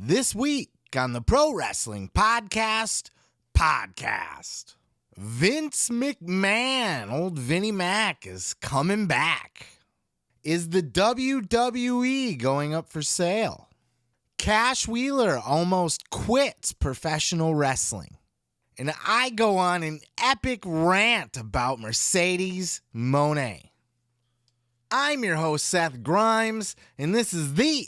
This week on the Pro Wrestling Podcast, Vince McMahon, old Vinnie Mac, is coming back. Is the WWE going up for sale? Cash Wheeler almost quits professional wrestling. And I go on an epic rant about Mercedes Moné. I'm your host, Seth Grimes, and this is the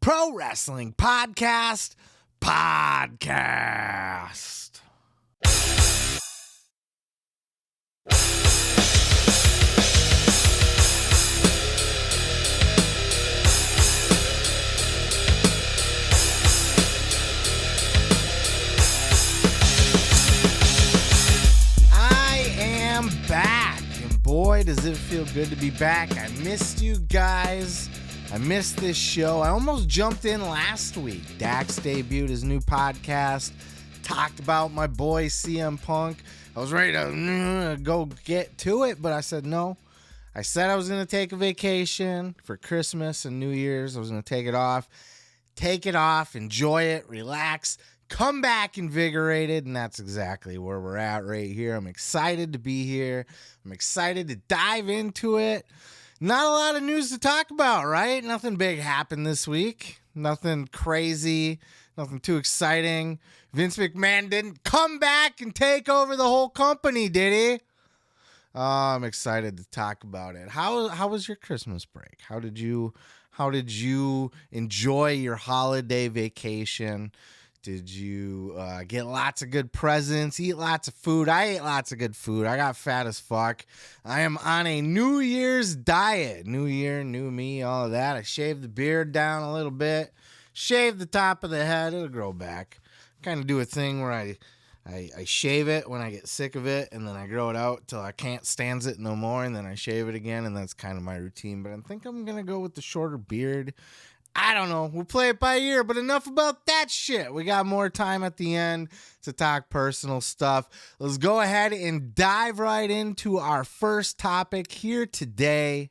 Pro Wrestling Podcast. I am back, and boy, does it feel good to be back. I missed you guys. I missed this show. I almost jumped in last week. Dax debuted his new podcast, talked about my boy CM Punk. I was ready to go get to it, but I said no. I said I was going to take a vacation for Christmas and New Year's. I was going to take it off, enjoy it, relax, come back invigorated, and that's exactly where we're at right here. I'm excited to be here. I'm excited to dive into it. Not a lot of news to talk about, right? Nothing big happened this week. Nothing crazy. Nothing too exciting. Vince McMahon didn't come back and take over the whole company, did he? I'm excited to talk about it. How was your Christmas break? How did you enjoy your holiday vacation? Did you get lots of good presents, eat lots of food? I ate lots of good food. I got fat as fuck. I am on a New Year's diet. New year, new me, all of that. I shaved the beard down a little bit. Shaved the top of the head. It'll grow back. Kind of do a thing where I shave it when I get sick of it, and then I grow it out till I can't stand it no more, and then I shave it again, and that's kind of my routine. But I think I'm going to go with the shorter beard. I don't know. We'll play it by ear, but enough about that shit. We got more time at the end to talk personal stuff. Let's go ahead and dive right into our first topic here today.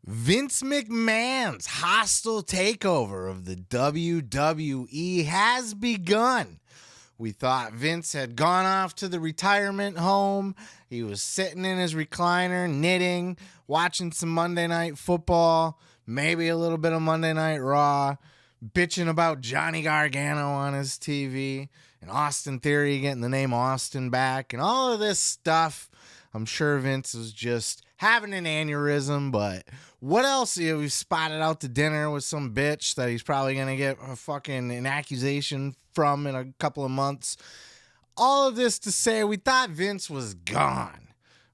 Vince McMahon's hostile takeover of the WWE has begun. We thought Vince had gone off to the retirement home. He was sitting in his recliner, knitting, watching some Monday Night Football, maybe a little bit of Monday Night Raw, bitching about Johnny Gargano on his TV, and Austin Theory getting the name Austin back, and all of this stuff. I'm sure Vince was just having an aneurysm, but what else? We spotted out to dinner with some bitch that he's probably going to get an accusation from in a couple of months. All of this to say, we thought Vince was gone,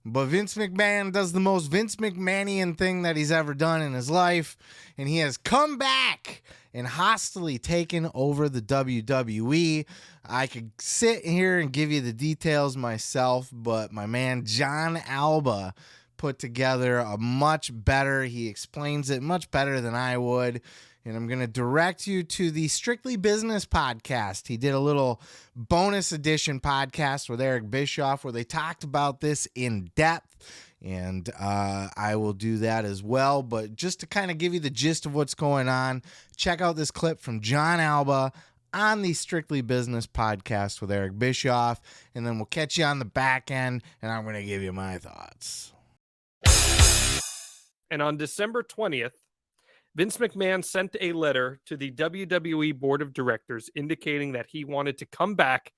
but Vince McMahon does the most Vince McMahonian thing that he's ever done in his life, and he has come back and hostily taken over the WWE. I could sit here and give you the details myself, but my man John Alba put together a much better, he explains it much better than I would. And I'm going to direct you to the Strictly Business podcast. He did a little bonus edition podcast with Eric Bischoff where they talked about this in depth. And I will do that as well. But just to kind of give you the gist of what's going on, check out this clip from John Alba on the Strictly Business podcast with Eric Bischoff. And then we'll catch you on the back end, and I'm going to give you my thoughts. And on December 20th, Vince McMahon sent a letter to the WWE Board of Directors indicating that he wanted to come back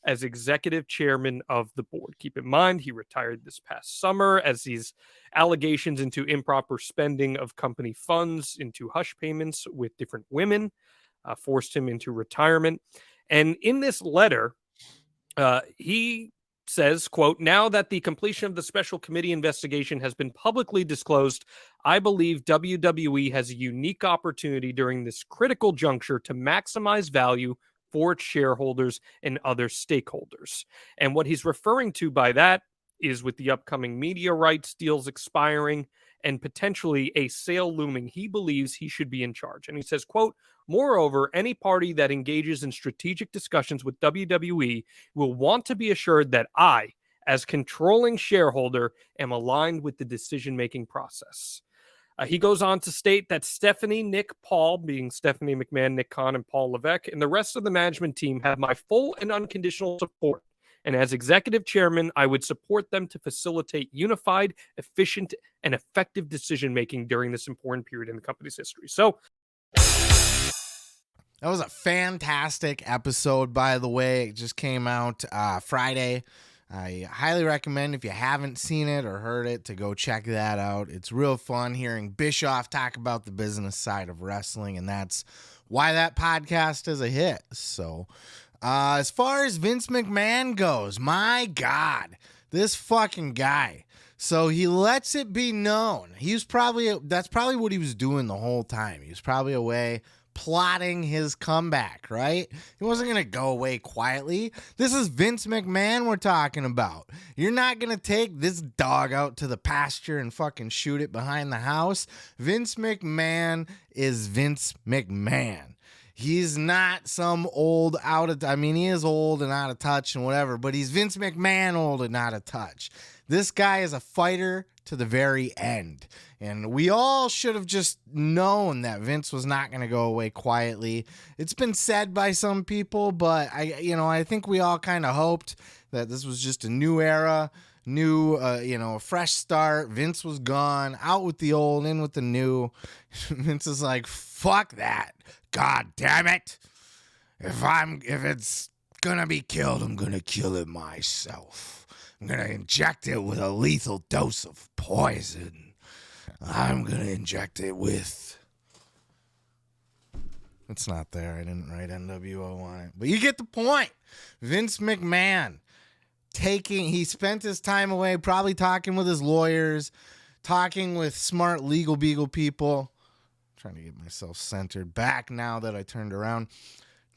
as executive chairman of the board. Keep in mind, he retired this past summer as these allegations into improper spending of company funds, into hush payments with different women, forced him into retirement. And in this letter, he says, quote, "Now that the completion of the special committee investigation has been publicly disclosed, I believe WWE has a unique opportunity during this critical juncture to maximize value for its shareholders and other stakeholders." And what he's referring to by that is with the upcoming media rights deals expiring and potentially a sale looming, he believes he should be in charge. And he says, quote, "Moreover, any party that engages in strategic discussions with WWE will want to be assured that I, as controlling shareholder, am aligned with the decision-making process." He goes on to state that Stephanie, Nick, Paul, being Stephanie McMahon, Nick Khan, and Paul Levesque, and the rest of the management team have my full and unconditional support. And as executive chairman, I would support them to facilitate unified, efficient, and effective decision-making during this important period in the company's history. So that was a fantastic episode, by the way. It just came out Friday. I highly recommend, if you haven't seen it or heard it, to go check that out. It's real fun hearing Bischoff talk about the business side of wrestling, and that's why that podcast is a hit. So, as far as Vince McMahon goes, my God, this fucking guy. So he lets it be known. That's probably what he was doing the whole time. He was probably away plotting his comeback, right? He wasn't going to go away quietly. This is Vince McMahon we're talking about. You're not going to take this dog out to the pasture and fucking shoot it behind the house. Vince McMahon is Vince McMahon. He's not some old he is old and out of touch and whatever, but he's Vince McMahon old and out of touch. This guy is a fighter to the very end. And we all should have just known that Vince was not going to go away quietly. It's been said by some people, but I think we all kind of hoped that this was just a new era, a fresh start. Vince was gone, out with the old, in with the new. Vince is like, fuck that. God damn it. If it's going to be killed, I'm going to kill it myself. I'm going to inject it with a lethal dose of poison. I'm going to inject it with... It's not there. I didn't write NWO on it. But you get the point. Vince McMahon he spent his time away probably talking with his lawyers, talking with smart legal beagle people. I'm trying to get myself centered back now that I turned around.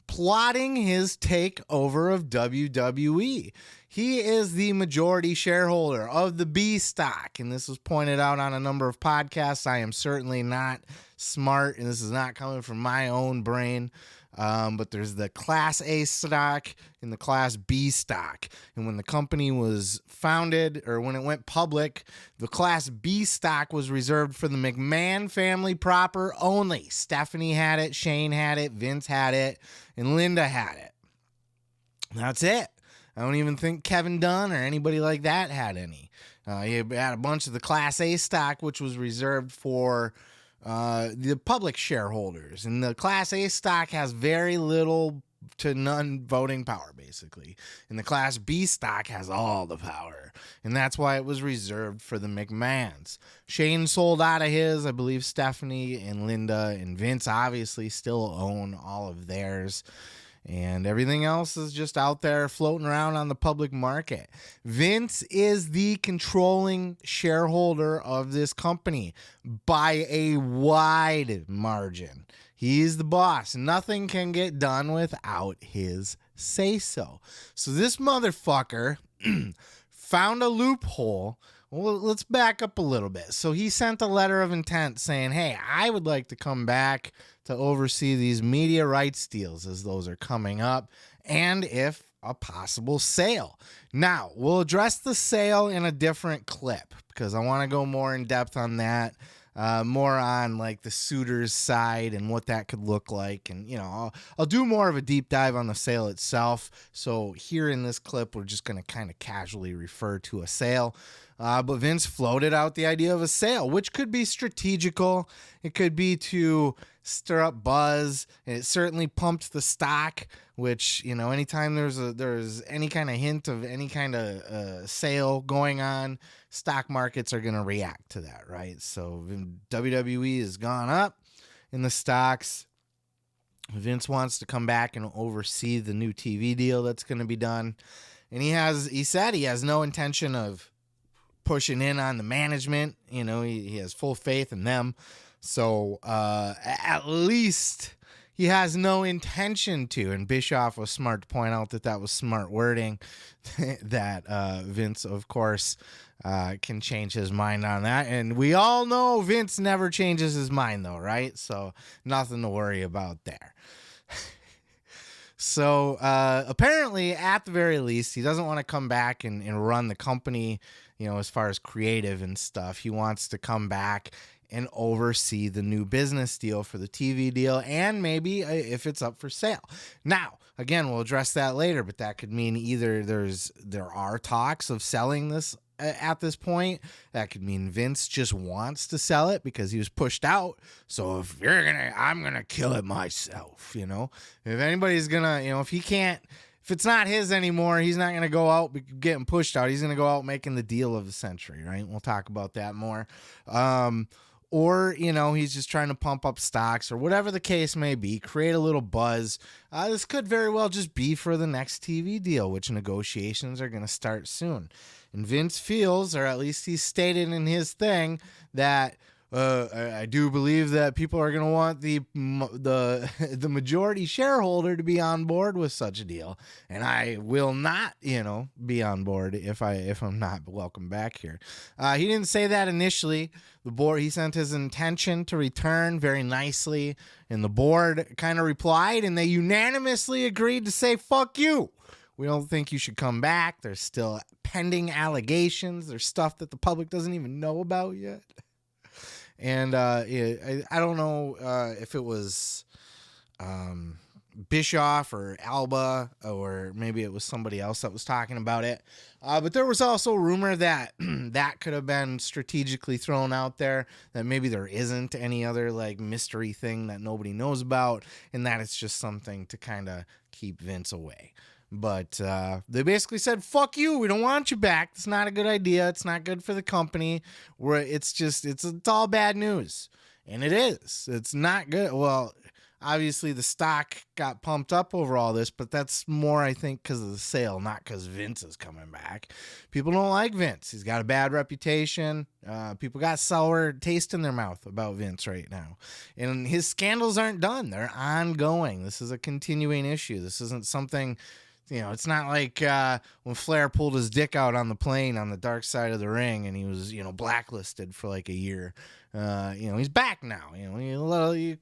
Plotting his takeover of WWE. He is the majority shareholder of the B stock, and this was pointed out on a number of podcasts. I am certainly not smart, and this is not coming from my own brain, but there's the Class A stock and the Class B stock, and when the company was founded, or when it went public, the Class B stock was reserved for the McMahon family proper only. Stephanie had it, Shane had it, Vince had it, and Linda had it. That's it. I don't even think Kevin Dunn or anybody like that had any. He had a bunch of the Class A stock, which was reserved for the public shareholders. And the Class A stock has very little to none voting power, basically. And the Class B stock has all the power. And that's why it was reserved for the McMahons. Shane sold out of his. I believe Stephanie and Linda and Vince obviously still own all of theirs. And everything else is just out there floating around on the public market. Vince is the controlling shareholder of this company by a wide margin. He's the boss. Nothing can get done without his say-so. So this motherfucker found a loophole. Well, let's back up a little bit. So he sent a letter of intent saying, hey, I would like to come back to oversee these media rights deals as those are coming up, and if a possible sale. Now, we'll address the sale in a different clip because I want to go more in depth on that, more on like the suitor's side and what that could look like. And, I'll do more of a deep dive on the sale itself. So here in this clip, we're just going to kind of casually refer to a sale. But Vince floated out the idea of a sale, which could be strategical. It could be to stir up buzz, and it certainly pumped the stock, which, anytime there's any kind of hint of any kind of sale going on, stock markets are going to react to that, right? So WWE has gone up in the stocks. Vince wants to come back and oversee the new TV deal that's going to be done. And he said he has no intention of pushing in on the management. He has full faith in them. So at least he has no intention to. And Bischoff was smart to point out that was smart wording, that Vince, of course, can change his mind on that. And we all know Vince never changes his mind, though, right? So nothing to worry about there. So apparently, at the very least, he doesn't want to come back and run the company, as far as creative and stuff. He wants to come back and oversee the new business deal for the TV deal, and maybe if it's up for sale. Now, again, we'll address that later, but that could mean either there are talks of selling this at this point. That could mean Vince just wants to sell it because he was pushed out. So if I'm gonna kill it myself. If anybody's gonna, if it's not his anymore, he's not going to go out getting pushed out. He's going to go out making the deal of the century, right? We'll talk about that more. Or, he's just trying to pump up stocks or whatever the case may be, create a little buzz. This could very well just be for the next TV deal, which negotiations are going to start soon. And Vince feels, or at least he stated in his thing, that I do believe that people are going to want the majority shareholder to be on board with such a deal, and I will not, be on board if I'm not welcome back here. He didn't say that initially. The board, he sent his intention to return very nicely, and the board kind of replied, and they unanimously agreed to say, "Fuck you. We don't think you should come back. There's still pending allegations. There's stuff that the public doesn't even know about yet." And I don't know if it was Bischoff or Alba, or maybe it was somebody else that was talking about it. But there was also rumor that that could have been strategically thrown out there, that maybe there isn't any other like mystery thing that nobody knows about, and that it's just something to kind of keep Vince away. But they basically said, "Fuck you. We don't want you back. It's not a good idea. It's not good for the company. It's all bad news." And it is. It's not good. Well, obviously the stock got pumped up over all this, but that's more, I think, because of the sale, not because Vince is coming back. People don't like Vince. He's got a bad reputation. People got sour taste in their mouth about Vince right now. And his scandals aren't done. They're ongoing. This is a continuing issue. This isn't something... it's not like when Flair pulled his dick out on the plane on the dark side of the ring and he was, blacklisted for like a year. He's back now. It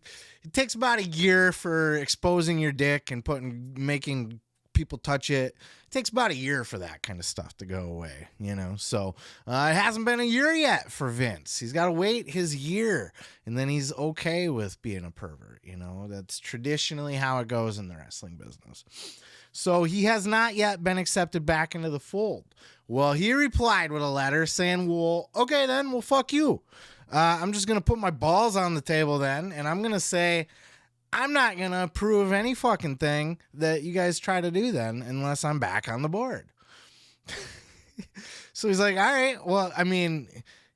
takes about a year for exposing your dick and making people touch it. It takes about a year for that kind of stuff to go away, So it hasn't been a year yet for Vince. He's got to wait his year, and then he's okay with being a pervert. That's traditionally how it goes in the wrestling business. So he has not yet been accepted back into the fold. Well, he replied with a letter saying, "Well, okay then, well, fuck you. I'm just going to put my balls on the table then, and I'm going to say I'm not going to approve any fucking thing that you guys try to do then unless I'm back on the board." So he's like, "All right, well, I mean,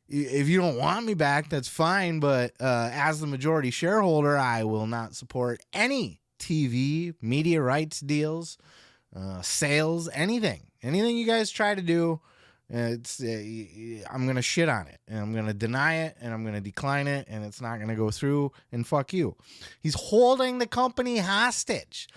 if you don't want me back, that's fine, but as the majority shareholder, I will not support any TV, media rights deals, sales, anything you guys try to do. I'm going to shit on it, and I'm going to deny it, and I'm going to decline it, and it's not going to go through, and fuck you." He's holding the company hostage.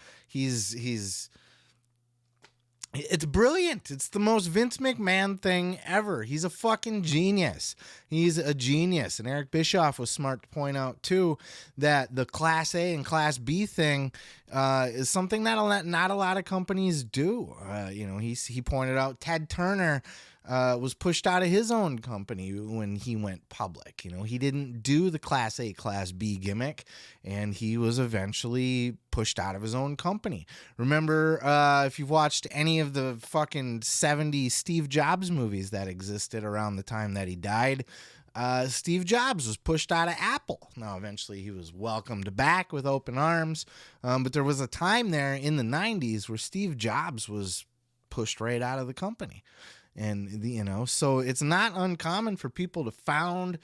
It's brilliant. It's the most Vince McMahon thing ever. He's a fucking genius. He's a genius. And Eric Bischoff was smart to point out, too, that the Class A and Class B thing is something that not a lot of companies do. He pointed out Ted Turner was pushed out of his own company when he went public. He didn't do the Class A, Class B gimmick, and he was eventually pushed out of his own company. Remember, if you've watched any of the fucking 70s Steve Jobs movies that existed around the time that he died, Steve Jobs was pushed out of Apple. Now, eventually he was welcomed back with open arms, but there was a time there in the 90s where Steve Jobs was pushed right out of the company. And, so it's not uncommon for people to found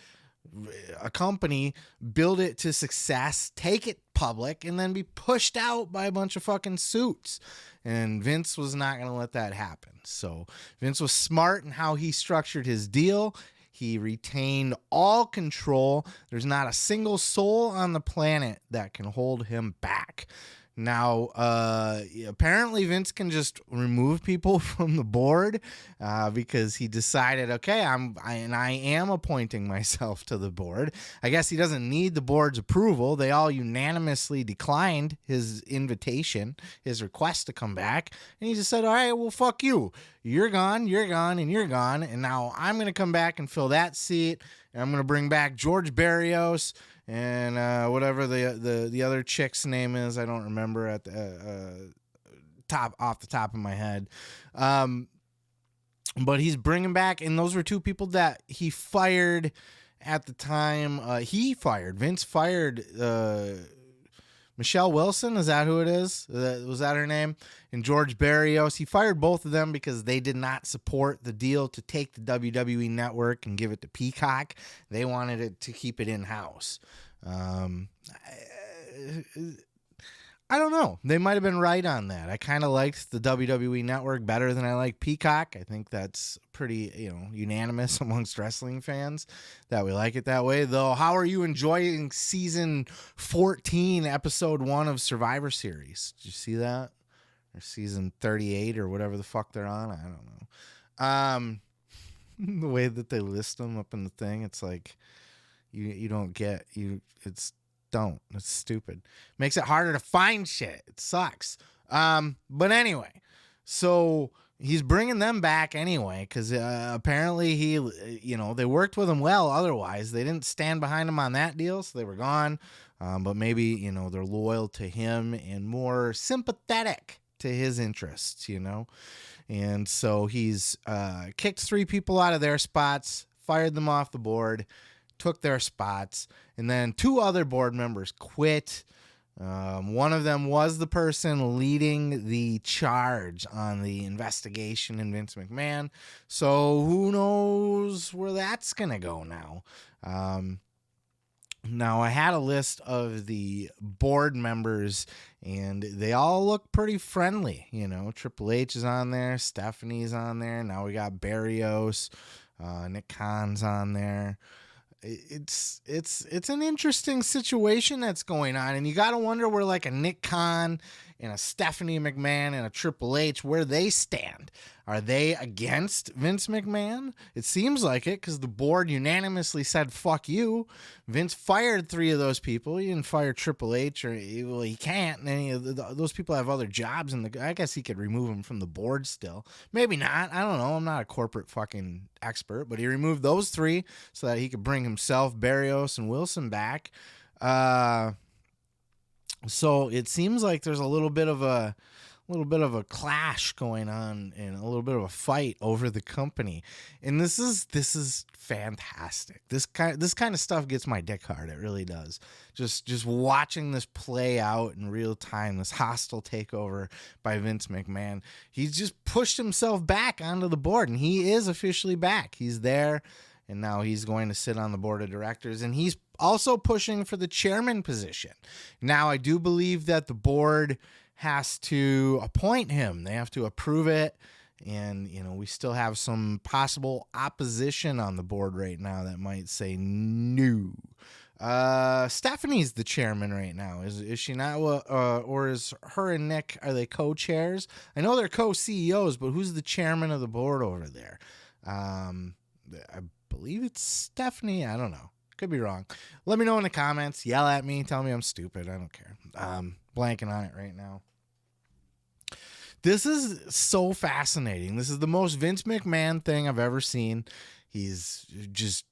a company, build it to success, take it public, and then be pushed out by a bunch of fucking suits. And Vince was not going to let that happen. So Vince was smart in how he structured his deal. He retained all control. There's not a single soul on the planet that can hold him back. Now, apparently Vince can just remove people from the board because he decided, okay, I am appointing myself to the board. I guess he doesn't need the board's approval. They all unanimously declined his invitation, his request to come back. And he just said, all right, well, fuck you. You're gone, and you're gone. And now I'm going to come back and fill that seat. and I'm going to bring back George Barrios and whatever the other chick's name is. I don't remember at the off the top of my head. But he's bringing back, and those were two people that he fired at the time. Vince fired Michelle Wilson. Is that who it is? Was that her name? And George Barrios. He fired both of them because they did not support the deal to take the WWE network and give it to Peacock. They wanted it to keep it in-house. I don't know. They might have been right on that. I kind of liked the WWE network better than I like Peacock. I think that's pretty, unanimous amongst wrestling fans that we like it that way. Though, how are you enjoying season 14, episode 1 of Survivor Series? Did you see that? Or season 38 or whatever the fuck they're on? I don't know. The way that they list them up in the thing, it's like you don't get it's stupid. Makes it harder to find shit. It sucks. But anyway, so he's bringing them back anyway because apparently they worked with him well. Otherwise, they didn't stand behind him on that deal, so they were gone. But maybe they're loyal to him and more sympathetic to his interests. And so he's kicked 3 people out of their spots, fired them off the board, took their spots, and then 2 other board members quit. One of them was the person leading the charge on the investigation in Vince McMahon. So who knows where that's going to go now. Now, I had a list of the board members, and they all look pretty friendly. Triple H is on there. Stephanie's on there. Now we got Barrios. Nick Khan's on there. It's an interesting situation that's going on, and you got to wonder where like a Nick Khan and a Stephanie McMahon and a Triple H, where they stand. Are they against Vince McMahon? It seems like it because the board unanimously said, fuck you. Vince fired 3 of those people. He didn't fire Triple H, or he can't. And those people have other jobs, and I guess he could remove them from the board still. Maybe not. I don't know. I'm not a corporate fucking expert, but he removed those 3 so that he could bring himself, Barrios, and Wilson back. So it seems like there's a little bit of a clash going on and a little bit of a fight over the company. And this is fantastic. This kind of stuff gets my dick hard. It really does. Just watching this play out in real time, this hostile takeover by Vince McMahon. He's just pushed himself back onto the board, and he is officially back. He's there, and now he's going to sit on the board of directors, and he's also pushing for the chairman position. Now, I do believe that the board has to appoint him. They have to approve it. And, we still have some possible opposition on the board right now that might say no. Stephanie's the chairman right now. Is she not? Or is her and Nick, are they co-chairs? I know they're co-CEOs, but who's the chairman of the board over there? I believe it's Stephanie. I don't know. Could be wrong. Let me know in the comments. Yell at me. Tell me I'm stupid. I don't care. Blanking on it right now. This is so fascinating. This is the most Vince McMahon thing I've ever seen. He's just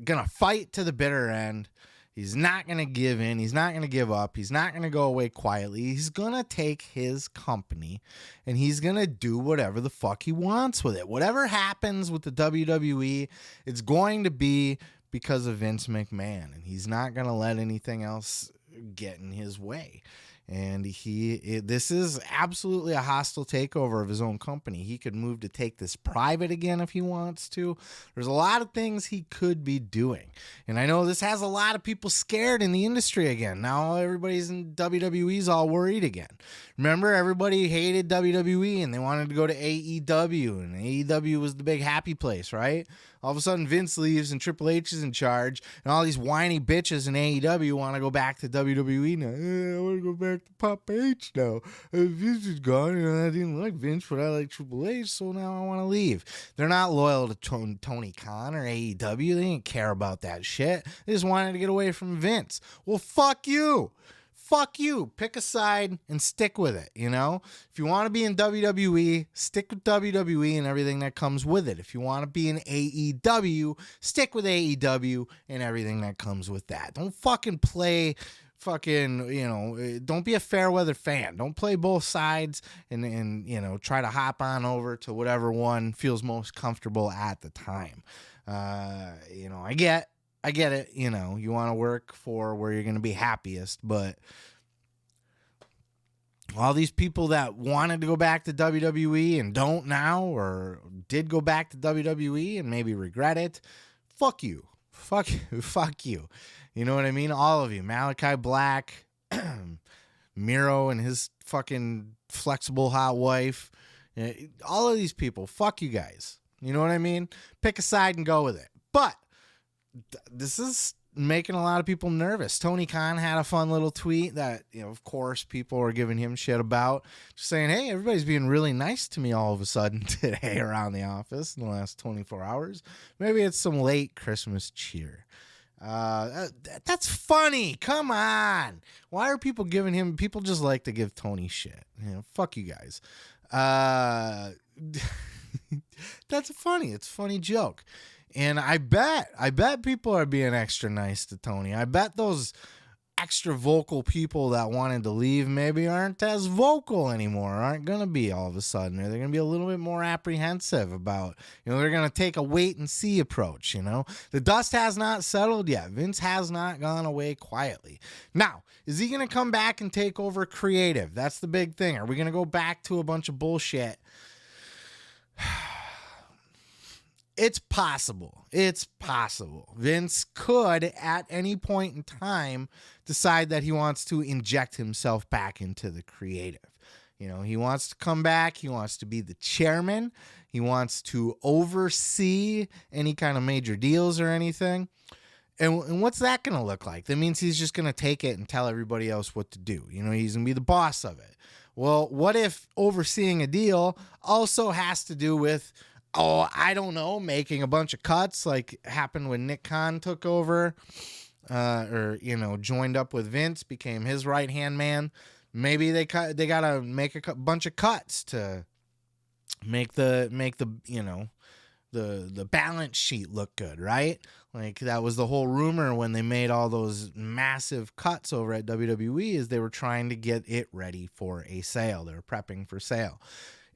gonna fight to the bitter end. He's not gonna give in. He's not gonna give up. He's not gonna go away quietly. He's gonna take his company and he's gonna do whatever the fuck he wants with it. Whatever happens with the WWE, it's going to be because of Vince McMahon, and he's not going to let anything else get in his way. And this is absolutely a hostile takeover of his own company. He could move to take this private again if he wants to. There's a lot of things he could be doing. And I know this has a lot of people scared in the industry again. Now everybody's in WWE's all worried again. Remember, everybody hated WWE and they wanted to go to AEW, and AEW was the big happy place, right? All of a sudden Vince leaves and Triple H is in charge, and all these whiny bitches in AEW want to go back to WWE now. I want to go back to Papa H now. Vince is gone, and I didn't like Vince, but I like Triple H, so now I want to leave. They're not loyal to Tony Khan or AEW. They didn't care about that shit. They just wanted to get away from Vince. Well, fuck you. fuck you. Pick a side and stick with it, you know? If you want to be in WWE, stick with WWE and everything that comes with it. If you want to be in AEW, stick with AEW and everything that comes with that. Don't fucking play don't be a fair weather fan. Don't play both sides and try to hop on over to whatever one feels most comfortable at the time. I get it. You want to work for where you're going to be happiest, but all these people that wanted to go back to WWE and don't now, or did go back to WWE and maybe regret it, fuck you. Fuck you. You know what I mean? All of you. Malachi Black, Miro and his fucking flexible hot wife. All of these people. Fuck you guys. You know what I mean? Pick a side and go with it. But this is making a lot of people nervous. Tony Khan had a fun little tweet that, of course, people are giving him shit about. Just saying, hey, everybody's being really nice to me all of a sudden today around the office in the last 24 hours. Maybe it's some late Christmas cheer. That's funny. Come on. Why are people giving him? People just like to give Tony shit. Fuck you guys. That's funny. It's a funny joke. And I bet people are being extra nice to Tony. I bet those extra vocal people that wanted to leave maybe aren't as vocal anymore, aren't going to be all of a sudden. Or they're going to be a little bit more apprehensive about, they're going to take a wait and see approach, The dust has not settled yet. Vince has not gone away quietly. Now, is he going to come back and take over creative? That's the big thing. Are we going to go back to a bunch of bullshit? It's possible. Vince could, at any point in time, decide that he wants to inject himself back into the creative. He wants to come back. He wants to be the chairman. He wants to oversee any kind of major deals or anything. And what's that going to look like? That means he's just going to take it and tell everybody else what to do. He's going to be the boss of it. Well, what if overseeing a deal also has to do with, I don't know, making a bunch of cuts like happened when Nick Khan took over or joined up with Vince, became his right-hand man. Maybe they got to make a bunch of cuts to make the balance sheet look good, right? Like that was the whole rumor when they made all those massive cuts over at WWE, is they were trying to get it ready for a sale. They were prepping for sale.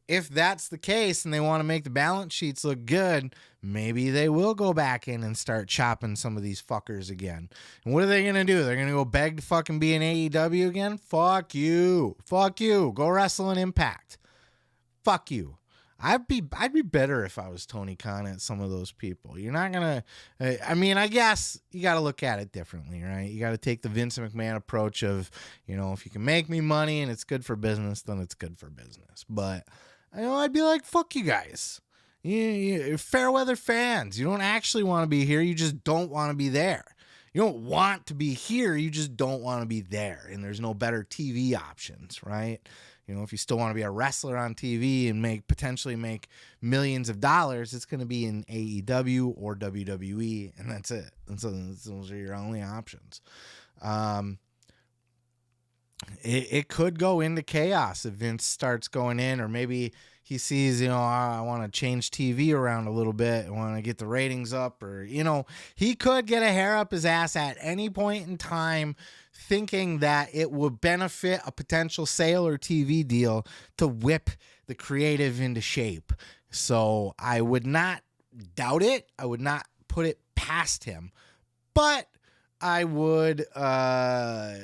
If that's the case and they want to make the balance sheets look good, maybe they will go back in and start chopping some of these fuckers again. And what are they going to do? They're going to go beg to fucking be in AEW again? Fuck you. Go wrestle in Impact. Fuck you. I'd be better if I was Tony Khan at some of those people. You're not going to, I guess you got to look at it differently, right? You got to take the Vince McMahon approach of, if you can make me money and it's good for business, then it's good for business. But I'd be like, fuck you guys. You fair weather fans. You don't actually want to be here. You just don't want to be there. You don't want to be here. You just don't want to be there. And there's no better TV options, right? If you still want to be a wrestler on TV and potentially make millions of dollars, it's going to be in AEW or WWE, and that's it. And so those are your only options. It could go into chaos if Vince starts going in, or maybe he sees, I want to change TV around a little bit. I want to get the ratings up, or, he could get a hair up his ass at any point in time, thinking that it would benefit a potential sale or TV deal to whip the creative into shape. So I would not doubt it. I would not put it past him, but I would, I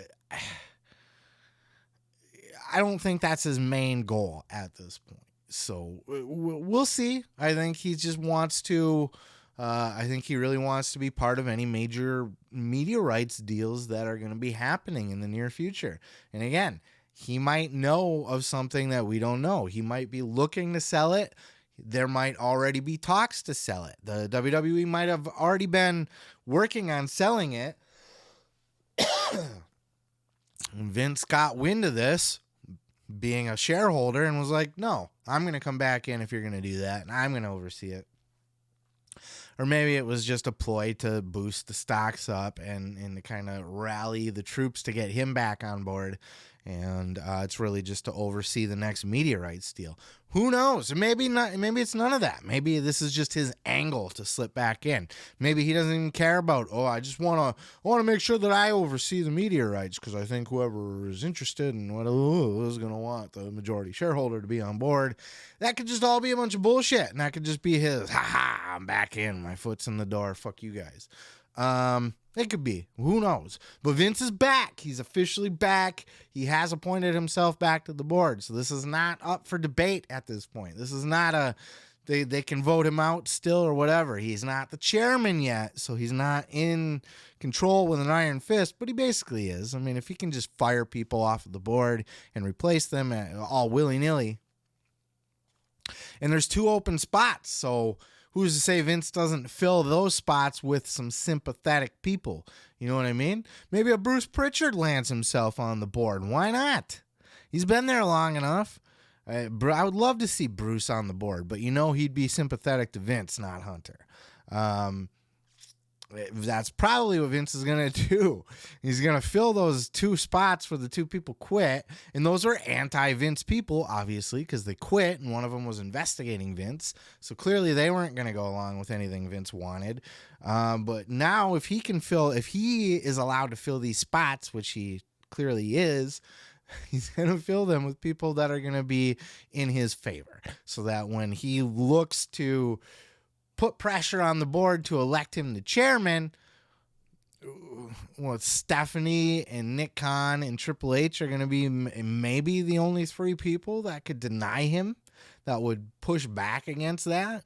don't think that's his main goal at this point. So we'll see. I think he just wants to, I think he really wants to be part of any major media rights deals that are going to be happening in the near future. And again, he might know of something that we don't know. He might be looking to sell it. There might already be talks to sell it. The WWE might have already been working on selling it. Vince got wind of this, being a shareholder, and was like, no, I'm going to come back in if you're going to do that, and I'm going to oversee it. or maybe it was just a ploy to boost the stocks up and to kind of rally the troops to get him back on board. And it's really just to oversee the next media rights deal. Who knows? Maybe not. Maybe it's none of that. Maybe this is just his angle to slip back in. Maybe he doesn't even care about. Oh, I want to make sure that I oversee the media rights because I think whoever is interested in what is going to want the majority shareholder to be on board. That could just all be a bunch of bullshit, and that could just be his. Ha ha! I'm back in. My foot's in the door. Fuck you guys. It could be. Who knows? But Vince is back. He's officially back. He has appointed himself back to the board. So this is not up for debate at this point. This is not they can vote him out still or whatever. He's not the chairman yet, so he's not in control with an iron fist, but he basically is. I mean, if he can just fire people off of the board and replace them all willy-nilly. And there's 2 open spots, so who's to say Vince doesn't fill those spots with some sympathetic people? You know what I mean? Maybe a Bruce Pritchard lands himself on the board. Why not? He's been there long enough. I would love to see Bruce on the board, but he'd be sympathetic to Vince, not Hunter. That's probably what Vince is going to do. He's going to fill those 2 spots where the 2 people quit. And those are anti-Vince people, obviously, because they quit. And one of them was investigating Vince. So clearly they weren't going to go along with anything Vince wanted. But now if he is allowed to fill these spots, which he clearly is, he's going to fill them with people that are going to be in his favor. So that when he looks to put pressure on the board to elect him the chairman, Stephanie and Nick Khan and Triple H are going to be maybe the only 3 people that could deny him, that would push back against that.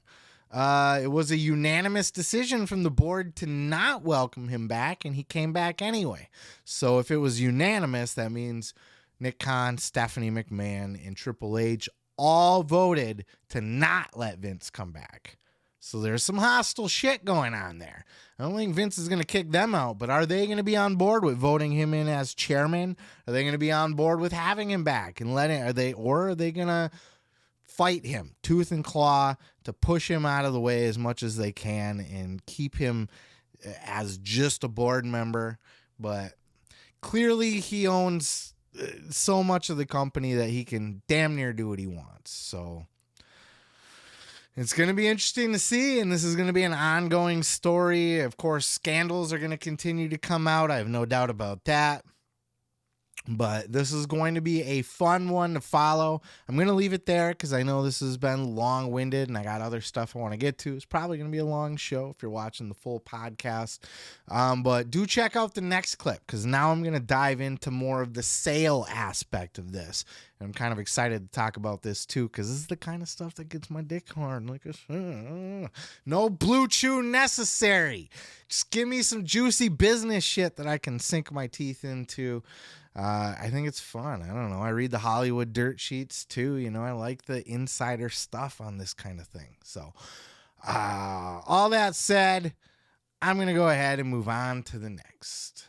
It was a unanimous decision from the board to not welcome him back, and he came back anyway. So if it was unanimous, that means Nick Khan, Stephanie McMahon, and Triple H all voted to not let Vince come back. So there's some hostile shit going on there. I don't think Vince is going to kick them out, but are they going to be on board with voting him in as chairman? Are they going to be on board with having him back and are they going to fight him tooth and claw to push him out of the way as much as they can and keep him as just a board member? But clearly he owns so much of the company that he can damn near do what he wants. So it's going to be interesting to see, and this is going to be an ongoing story. Of course, scandals are going to continue to come out. I have no doubt about that. But this is going to be a fun one to follow. I'm going to leave it there because I know this has been long-winded and I got other stuff I want to get to. It's probably going to be a long show if you're watching the full podcast. But do check out the next clip because now I'm going to dive into more of the sale aspect of this. And I'm kind of excited to talk about this too because this is the kind of stuff that gets my dick hard. Like no blue chew necessary. Just give me some juicy business shit that I can sink my teeth into. I think it's fun. I don't know. I read the Hollywood dirt sheets too. I like the insider stuff on this kind of thing. So, all that said, I'm going to go ahead and move on to the next.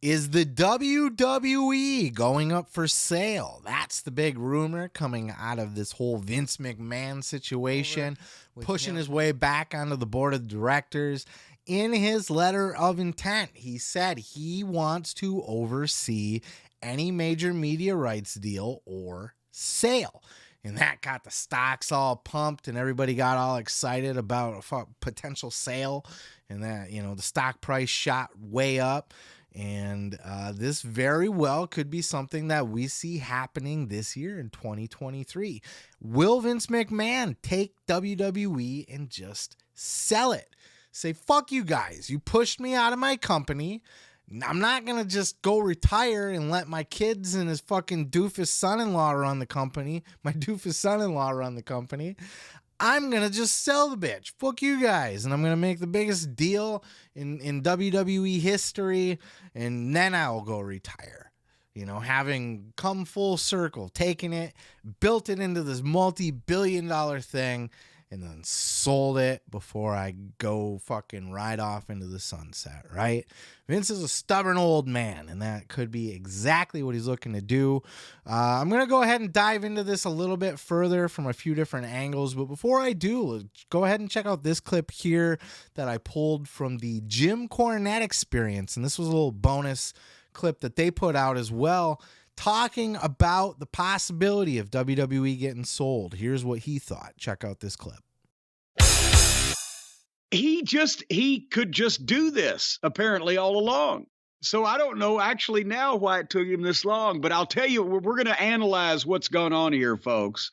Is the WWE going up for sale? That's the big rumor coming out of this whole Vince McMahon situation, pushing his way back onto the board of directors. In his letter of intent, he said he wants to oversee any major media rights deal or sale. And that got the stocks all pumped and everybody got all excited about a potential sale. And that, the stock price shot way up. And this very well could be something that we see happening this year in 2023. Will Vince McMahon take WWE and just sell it? Say, fuck you guys. You pushed me out of my company. I'm not going to just go retire and let my kids and his fucking doofus son-in-law run the company. My doofus son-in-law run the company. I'm going to just sell the bitch. Fuck you guys. And I'm going to make the biggest deal in WWE history. And then I'll go retire. Having come full circle, taken it, built it into this multi-billion-dollar thing. and then sold it before I go fucking ride off into the sunset, right? Vince is a stubborn old man, and that could be exactly what he's looking to do. I'm going to go ahead and dive into this a little bit further from a few different angles, but before I do, go ahead and check out this clip here that I pulled from the Jim Cornette Experience, and this was a little bonus clip that they put out as well, talking about the possibility of WWE getting sold. Here's what he thought. Check out this clip. He could just do this apparently all along. So I don't know actually now why it took him this long, but I'll tell you, we're going to analyze what's going on here, folks.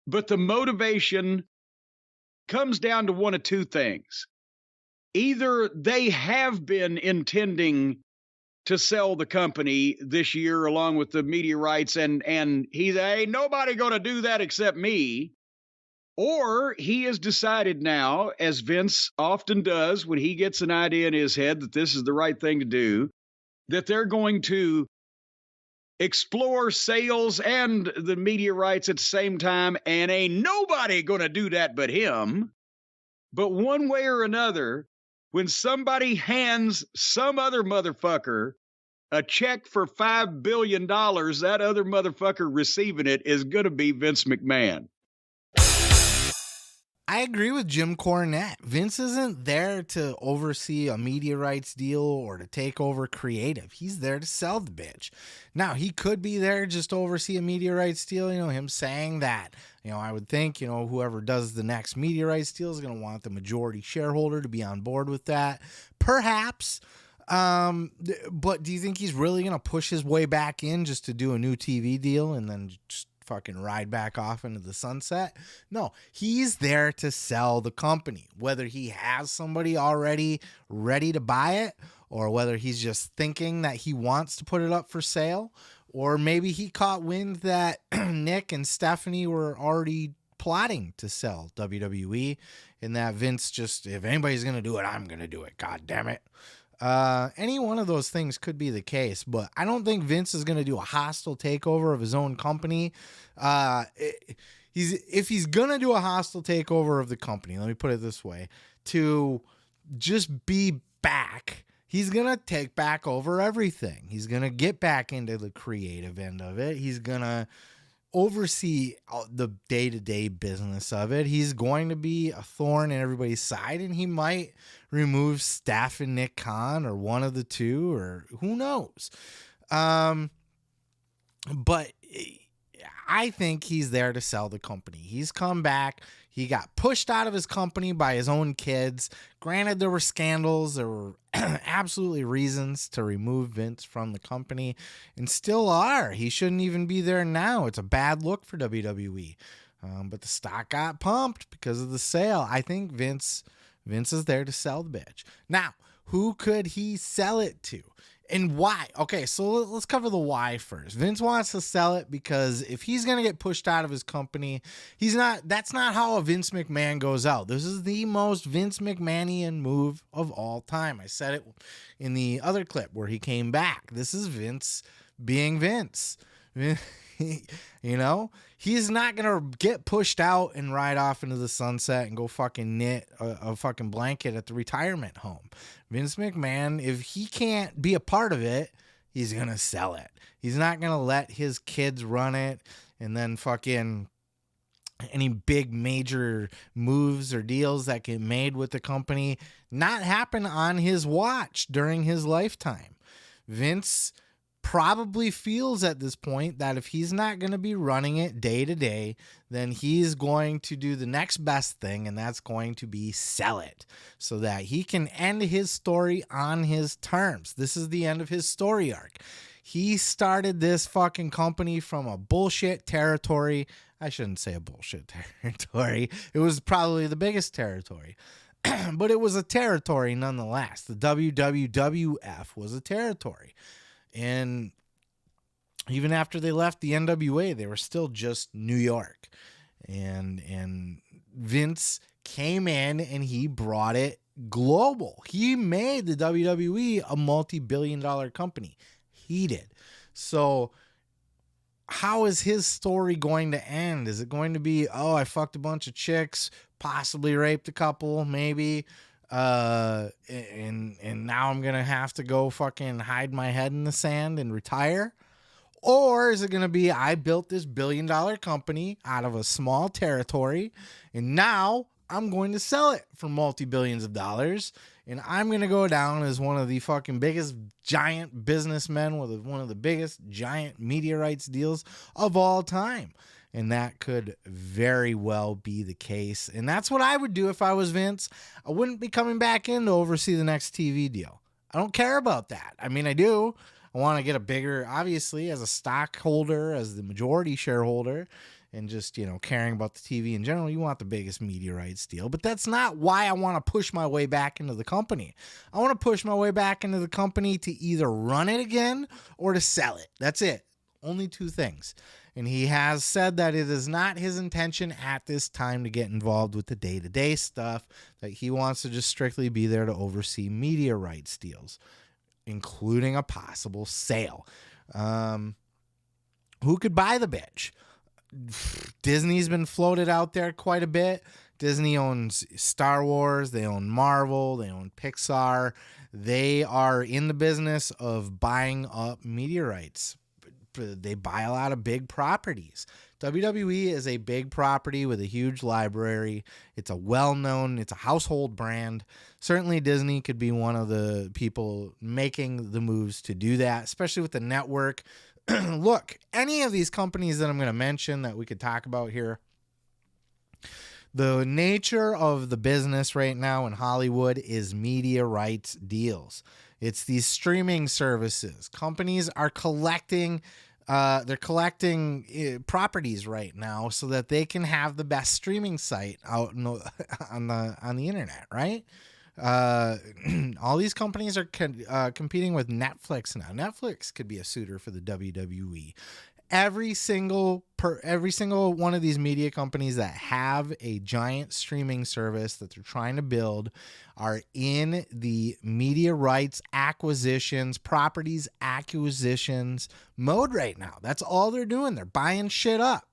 But the motivation comes down to one of two things. Either they have been intending to sell the company this year along with the media rights, and he's, ain't nobody going to do that except me. Or he has decided now, as Vince often does when he gets an idea in his head that this is the right thing to do, that they're going to explore sales and the media rights at the same time, and ain't nobody going to do that but him. But one way or another, when somebody hands some other motherfucker a check for $5 billion, that other motherfucker receiving it is going to be Vince McMahon. I agree with Jim Cornette. Vince isn't there to oversee a media rights deal or to take over creative. He's there to sell the bitch. Now, he could be there just to oversee a media rights deal, him saying that. I would think, whoever does the next media rights deal is going to want the majority shareholder to be on board with that. Perhaps. But do you think he's really going to push his way back in just to do a new TV deal and then just fucking ride back off into the sunset? No, he's there to sell the company, whether he has somebody already ready to buy it or whether he's just thinking that he wants to put it up for sale, or maybe he caught wind that Nick and Stephanie were already plotting to sell WWE and that Vince just, if anybody's going to do it, I'm going to do it. God damn it. Any one of those things could be the case, but I don't think Vince is going to do a hostile takeover of his own company. If he's going to do a hostile takeover of the company, let me put it this way, to just be back, he's going to take back over everything. He's going to get back into the creative end of it. He's going to oversee the day-to-day business of it. He's going to be a thorn in everybody's side, and he might remove Steph and Nick Khan or one of the two, or who knows. But I think he's there to sell the company. He's come back. He got pushed out of his company by his own kids. Granted, there were scandals. There were absolutely reasons to remove Vince from the company, and still are. He shouldn't even be there now. It's a bad look for WWE. But the stock got pumped because of the sale. I think Vince is there to sell the bitch. Now, who could he sell it to? And why? Okay, so let's cover the why first. Vince wants to sell it because if he's going to get pushed out of his company, that's not how a Vince McMahon goes out. This is the most Vince McMahonian move of all time. I said it in the other clip where he came back. This is Vince being Vince. He's not going to get pushed out and ride off into the sunset and go fucking knit a fucking blanket at the retirement home. Vince McMahon, if he can't be a part of it, he's going to sell it. He's not going to let his kids run it and then fucking any big major moves or deals that get made with the company not happen on his watch during his lifetime. Vince probably feels at this point that if he's not going to be running it day to day, then he's going to do the next best thing, and that's going to be sell it so that he can end his story on his terms. This is the end of his story arc. He started this fucking company from a bullshit territory. I shouldn't say a bullshit territory. It was probably the biggest territory. But it was a territory nonetheless. The WWF was a territory. And even after they left the NWA, they were still just New York. And Vince came in and he brought it global. He made the WWE a multi-billion-dollar company. He did. So how is his story going to end? Is it going to be, oh, I fucked a bunch of chicks, possibly raped a couple, maybe, and now I'm gonna have to go fucking hide my head in the sand and retire? Or is it going to be, I built this $1 billion company out of a small territory, and now I'm going to sell it for multi-billions of dollars, and I'm going to go down as one of the fucking biggest giant businessmen with one of the biggest giant media rights deals of all time. And that could very well be the case. And that's what I would do if I was Vince. I wouldn't be coming back in to oversee the next TV deal. I don't care about that. I mean, I do. I want to get a bigger, obviously, as a stockholder, as the majority shareholder, and just, caring about the TV in general, you want the biggest media rights deal. But that's not why I want to push my way back into the company. I want to push my way back into the company to either run it again or to sell it. That's it. Only two things. And he has said that it is not his intention at this time to get involved with the day-to-day stuff, that he wants to just strictly be there to oversee media rights deals, including a possible sale. Who could buy the bitch? Disney's been floated out there quite a bit. Disney owns Star Wars. They own Marvel. They own Pixar. They are in the business of buying up media rights. They buy a lot of big properties. WWE is a big property with a huge library. It's a well-known, it's a household brand. Certainly Disney could be one of the people making the moves to do that, especially with the network. Look, any of these companies that I'm going to mention that we could talk about here, the nature of the business right now in Hollywood is media rights deals. It's these streaming services. Companies are collecting properties right now so that they can have the best streaming site out on the internet, right? All these companies are competing with Netflix now. Netflix could be a suitor for the WWE. Every single one of these media companies that have a giant streaming service that they're trying to build are in the media rights acquisitions, properties acquisitions mode right now. That's all they're doing. They're buying shit up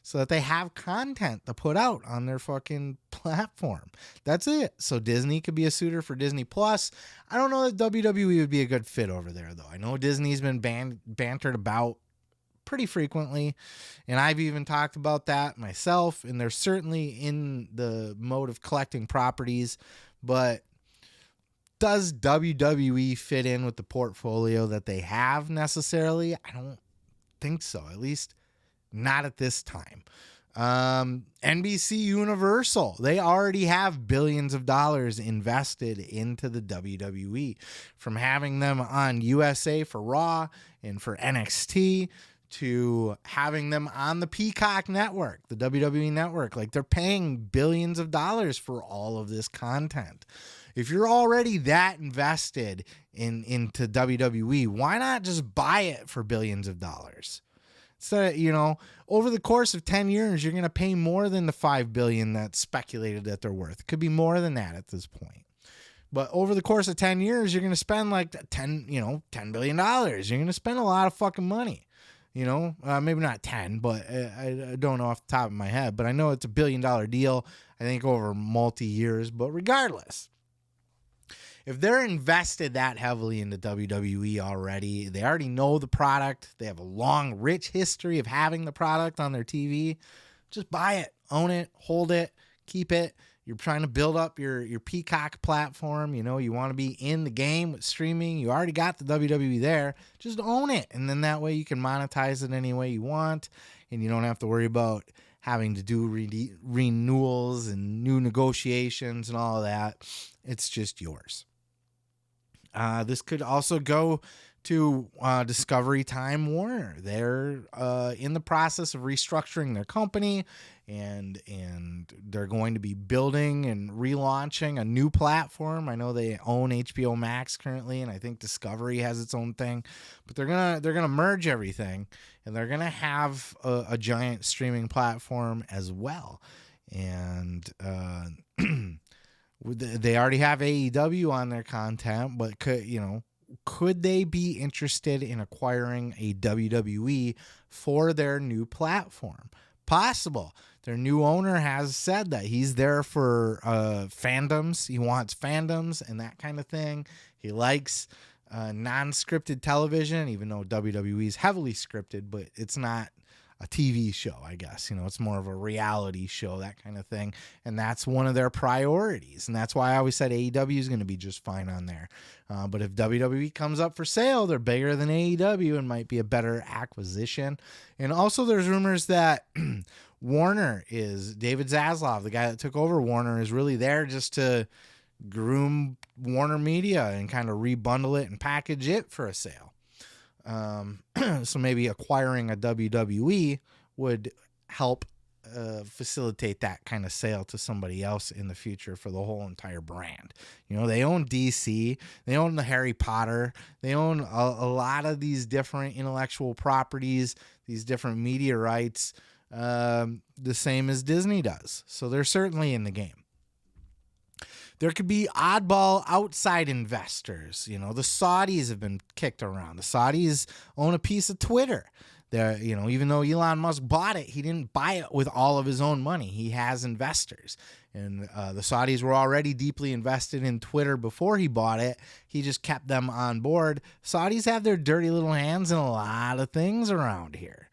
so that they have content to put out on their fucking platform. That's it. So Disney could be a suitor for Disney Plus. I don't know that WWE would be a good fit over there, though. I know Disney's been bantered about pretty frequently, and I've even talked about that myself, and they're certainly in the mode of collecting properties, but does WWE fit in with the portfolio that they have necessarily? I don't think so, at least not at this time. NBC Universal, they already have billions of dollars invested into the WWE, from having them on USA for Raw and for NXT to having them on the Peacock network, the WWE network. Like, they're paying billions of dollars for all of this content. If you're already that invested into WWE, why not just buy it for billions of dollars? So, over the course of 10 years, you're going to pay more than the $5 billion that's speculated that they're worth. It could be more than that at this point. But over the course of 10 years, you're going to spend like $10 billion. You're going to spend a lot of fucking money. Maybe not 10, but I don't know off the top of my head. But I know it's $1 billion deal, I think, over multi-years. But regardless, if they're invested that heavily into WWE already, they already know the product, they have a long, rich history of having the product on their TV, just buy it, own it, hold it, keep it. You're trying to build up your Peacock platform. You want to be in the game with streaming. You already got the WWE there. Just own it. And then that way you can monetize it any way you want. And you don't have to worry about having to do renewals and new negotiations and all of that. It's just yours. This could also go to Discovery Time Warner. They're in the process of restructuring their company, and they're going to be building and relaunching a new platform. I know they own HBO Max currently, and I think Discovery has its own thing, but they're gonna merge everything, and they're gonna have a giant streaming platform as well. And they already have AEW on their content, but could they be interested in acquiring a WWE for their new platform? Possible. Their new owner has said that he's there for fandoms. He wants fandoms and that kind of thing. He likes non-scripted television, even though WWE is heavily scripted, but it's not a TV show, I guess. You know, it's more of a reality show, that kind of thing. And that's one of their priorities. And that's why I always said AEW is going to be just fine on there. But if WWE comes up for sale, they're bigger than AEW and might be a better acquisition. And also there's rumors that Warner is, David Zaslav, the guy that took over Warner, is really there just to groom Warner Media and kind of rebundle it and package it for a sale. So maybe acquiring a WWE would help facilitate that kind of sale to somebody else in the future for the whole entire brand. You know, they own DC, they own the Harry Potter, they own a lot of these different intellectual properties, these different media rights, the same as Disney does. So they're certainly in the game. There could be oddball outside investors. You know, the Saudis have been kicked around. The Saudis own a piece of Twitter. They're, you know, even though Elon Musk bought it, he didn't buy it with all of his own money. He has investors. And the Saudis were already deeply invested in Twitter before he bought it. He just kept them on board. Saudis have their dirty little hands in a lot of things around here.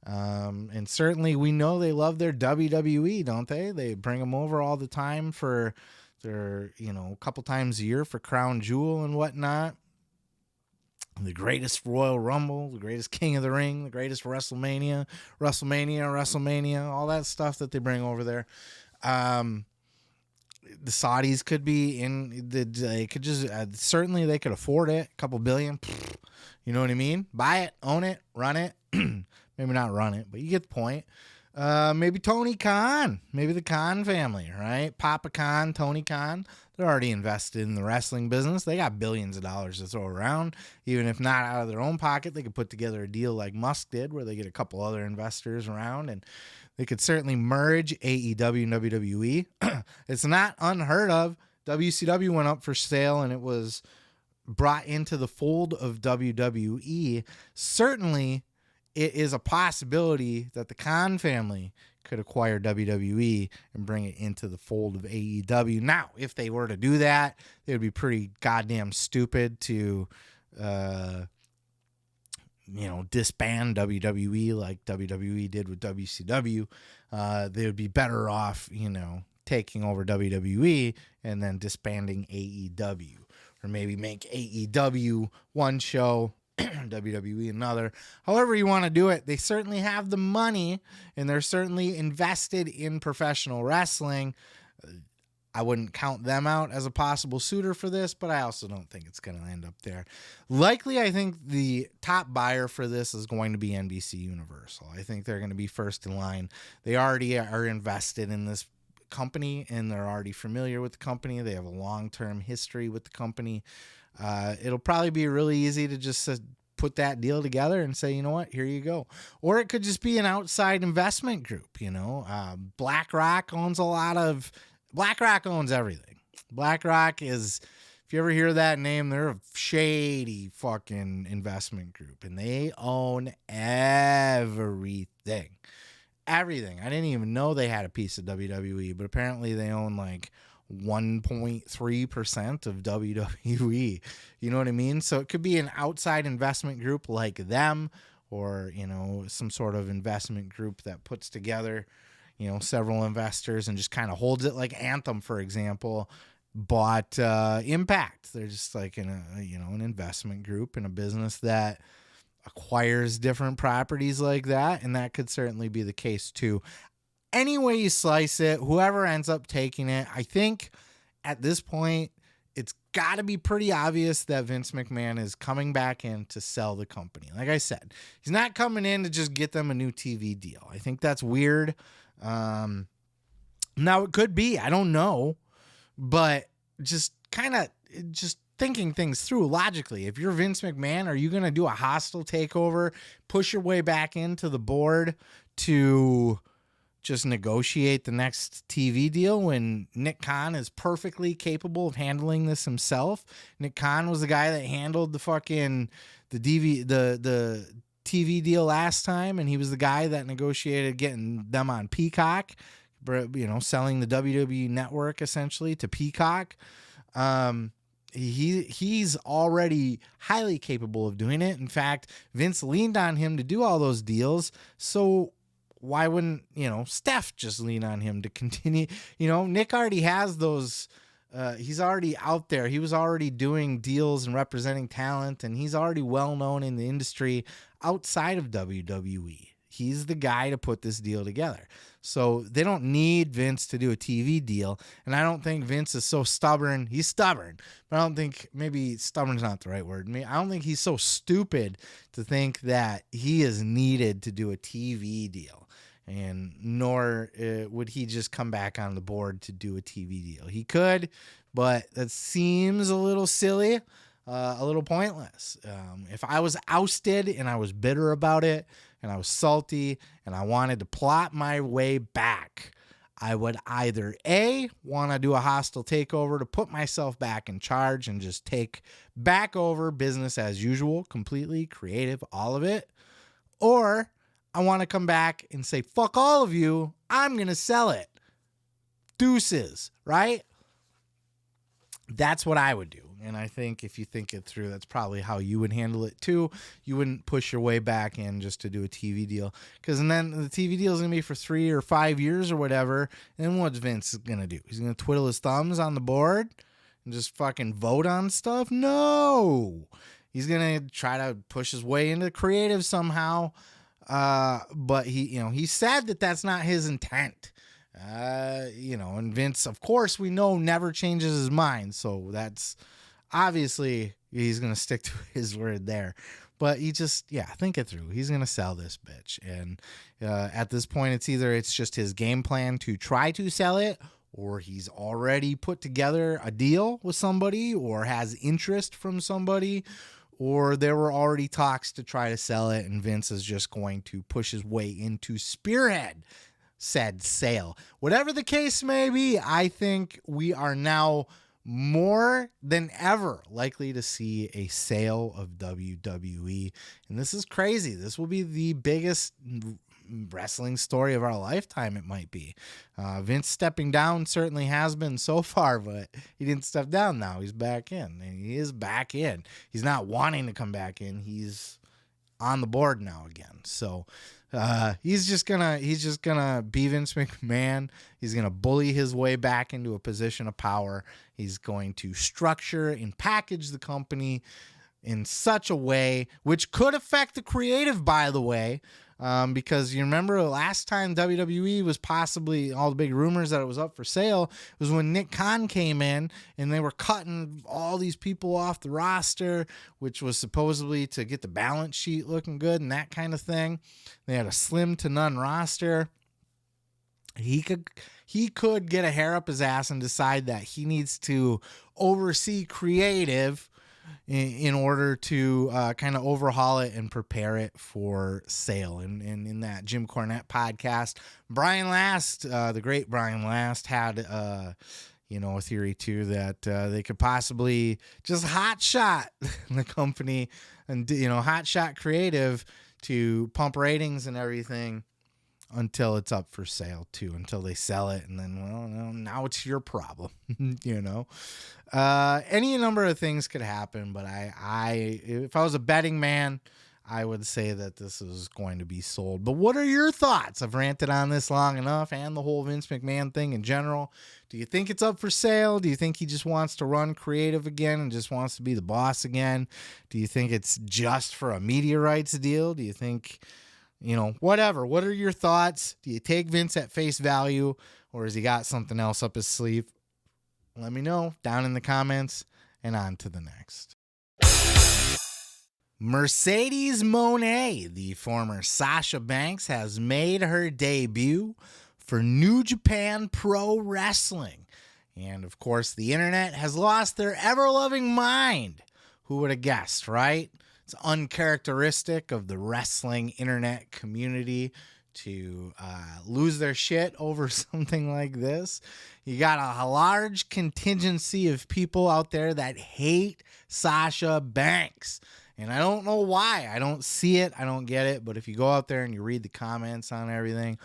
And certainly we know they love their WWE, don't they? They bring them over all the time for their, you know, a couple times a year for Crown Jewel and whatnot. The greatest Royal Rumble, the greatest King of the Ring, the greatest WrestleMania, all that stuff that they bring over there. The Saudis could be they could just, certainly they could afford it. A couple billion, you know what I mean? Buy it, own it, run it. Maybe not run it, but you get the point. Maybe Tony Khan, maybe the Khan family, right? Papa Khan, Tony Khan, they're already invested in the wrestling business. They got billions of dollars to throw around. Even if not out of their own pocket, they could put together a deal like Musk did where they get a couple other investors around, and they could certainly merge AEW and WWE. It's not unheard of. WCW went up for sale and it was brought into the fold of WWE. Certainly, it is a possibility that the Khan family could acquire WWE and bring it into the fold of AEW. Now, if they were to do that, it would be pretty goddamn stupid to, disband WWE like WWE did with WCW. They would be better off, taking over WWE and then disbanding AEW, or maybe make AEW one show, WWE another. However you want to do it, they certainly have the money and they're certainly invested in professional wrestling. I wouldn't count them out as a possible suitor for this, but I also don't think it's going to end up there. Likely, I think the top buyer for this is going to be NBC Universal. I think they're going to be first in line. They already are invested in this company and they're already familiar with the company. They have a long-term history with the company. It'll probably be really easy to just put that deal together and say, you know what, here you go. Or it could just be an outside investment group. BlackRock owns BlackRock owns everything. BlackRock is, if you ever hear that name, they're a shady fucking investment group and they own everything. Everything. I didn't even know they had a piece of WWE, but apparently they own like 1.3% of WWE. You know what I mean? So it could be an outside investment group like them, or, some sort of investment group that puts together, several investors and just kind of holds it, like Anthem, for example, bought Impact. They're just like an investment group in a business that acquires different properties like that. And that could certainly be the case too. Any way you slice it, whoever ends up taking it, I think at this point, it's got to be pretty obvious that Vince McMahon is coming back in to sell the company. Like I said, he's not coming in to just get them a new TV deal. I think that's weird. Now it could be, I don't know, but just thinking things through logically. If you're Vince McMahon, are you going to do a hostile takeover, push your way back into the board to just negotiate the next TV deal when Nick Khan is perfectly capable of handling this himself? Nick Khan was the guy that handled the TV deal last time, and he was the guy that negotiated getting them on Peacock, selling the WWE network essentially to Peacock. He's already highly capable of doing it. In fact, Vince leaned on him to do all those deals. So why wouldn't, Steph just lean on him to continue? Nick already has those. He's already out there. He was already doing deals and representing talent, and he's already well known in the industry outside of WWE. He's the guy to put this deal together. So they don't need Vince to do a TV deal. And I don't think Vince is so stubborn. He's stubborn, but I don't think, maybe stubborn's not the right word. I don't think he's so stupid to think that he is needed to do a TV deal. And nor would he just come back on the board to do a TV deal. He could, but that seems a little silly, a little pointless. If I was ousted and I was bitter about it, and I was salty, and I wanted to plot my way back, I would either A, want to do a hostile takeover to put myself back in charge and just take back over business as usual, completely creative, all of it, or I want to come back and say, fuck all of you, I'm going to sell it. Deuces, right? That's what I would do. And I think if you think it through, that's probably how you would handle it too. You wouldn't push your way back in just to do a TV deal. Because then the TV deal is going to be for 3 or 5 years or whatever. And then what's Vince going to do? He's going to twiddle his thumbs on the board and just fucking vote on stuff? No. He's going to try to push his way into creative somehow. But he said that that's not his intent. And Vince, of course, we know never changes his mind. So that's obviously he's going to stick to his word there. But he just, think it through. He's going to sell this bitch. And at this point, it's just his game plan to try to sell it, or he's already put together a deal with somebody or has interest from somebody, or there were already talks to try to sell it, and Vince is just going to push his way into spearhead said sale. Whatever the case may be, I think we are now more than ever likely to see a sale of WWE. And this is crazy. This will be the biggest wrestling story of our lifetime, it might be. Vince stepping down certainly has been so far, but he didn't step down now. He's back in, and he is back in. He's not wanting to come back in. He's on the board now again. So he's just gonna be Vince McMahon. He's gonna bully his way back into a position of power. He's going to structure and package the company in such a way which could affect the creative, by the way, because you remember last time WWE was possibly, all the big rumors that it was up for sale was when Nick Khan came in and they were cutting all these people off the roster, which was supposedly to get the balance sheet looking good and that kind of thing. They had a slim to none roster. He could get a hair up his ass and decide that he needs to oversee creative in order to kind of overhaul it and prepare it for sale. And in that Jim Cornette podcast, Brian Last, the great Brian Last, had a theory too that they could possibly just hot shot the company and hot shot creative to pump ratings and everything until it's up for sale too, until they sell it, and then now it's your problem. Any number of things could happen, but I if I was a betting man, I would say that this is going to be sold. But what are your thoughts? I've ranted on this long enough, and the whole Vince McMahon thing in general. Do you think it's up for sale? Do you think he just wants to run creative again and just wants to be the boss again? Do you think it's just for a media rights deal? Do you think, whatever? What are your thoughts? Do you take Vince at face value, or has he got something else up his sleeve? Let me know down in the comments, and on to the next. Mercedes Moné, the former Sasha Banks, has made her debut for New Japan Pro Wrestling. And, of course, the internet has lost their ever-loving mind. Who would have guessed, right? It's uncharacteristic of the wrestling internet community to lose their shit over something like this. You got a large contingency of people out there that hate Sasha Banks. And I don't know why. I don't see it. I don't get it. But if you go out there and you read the comments on everything,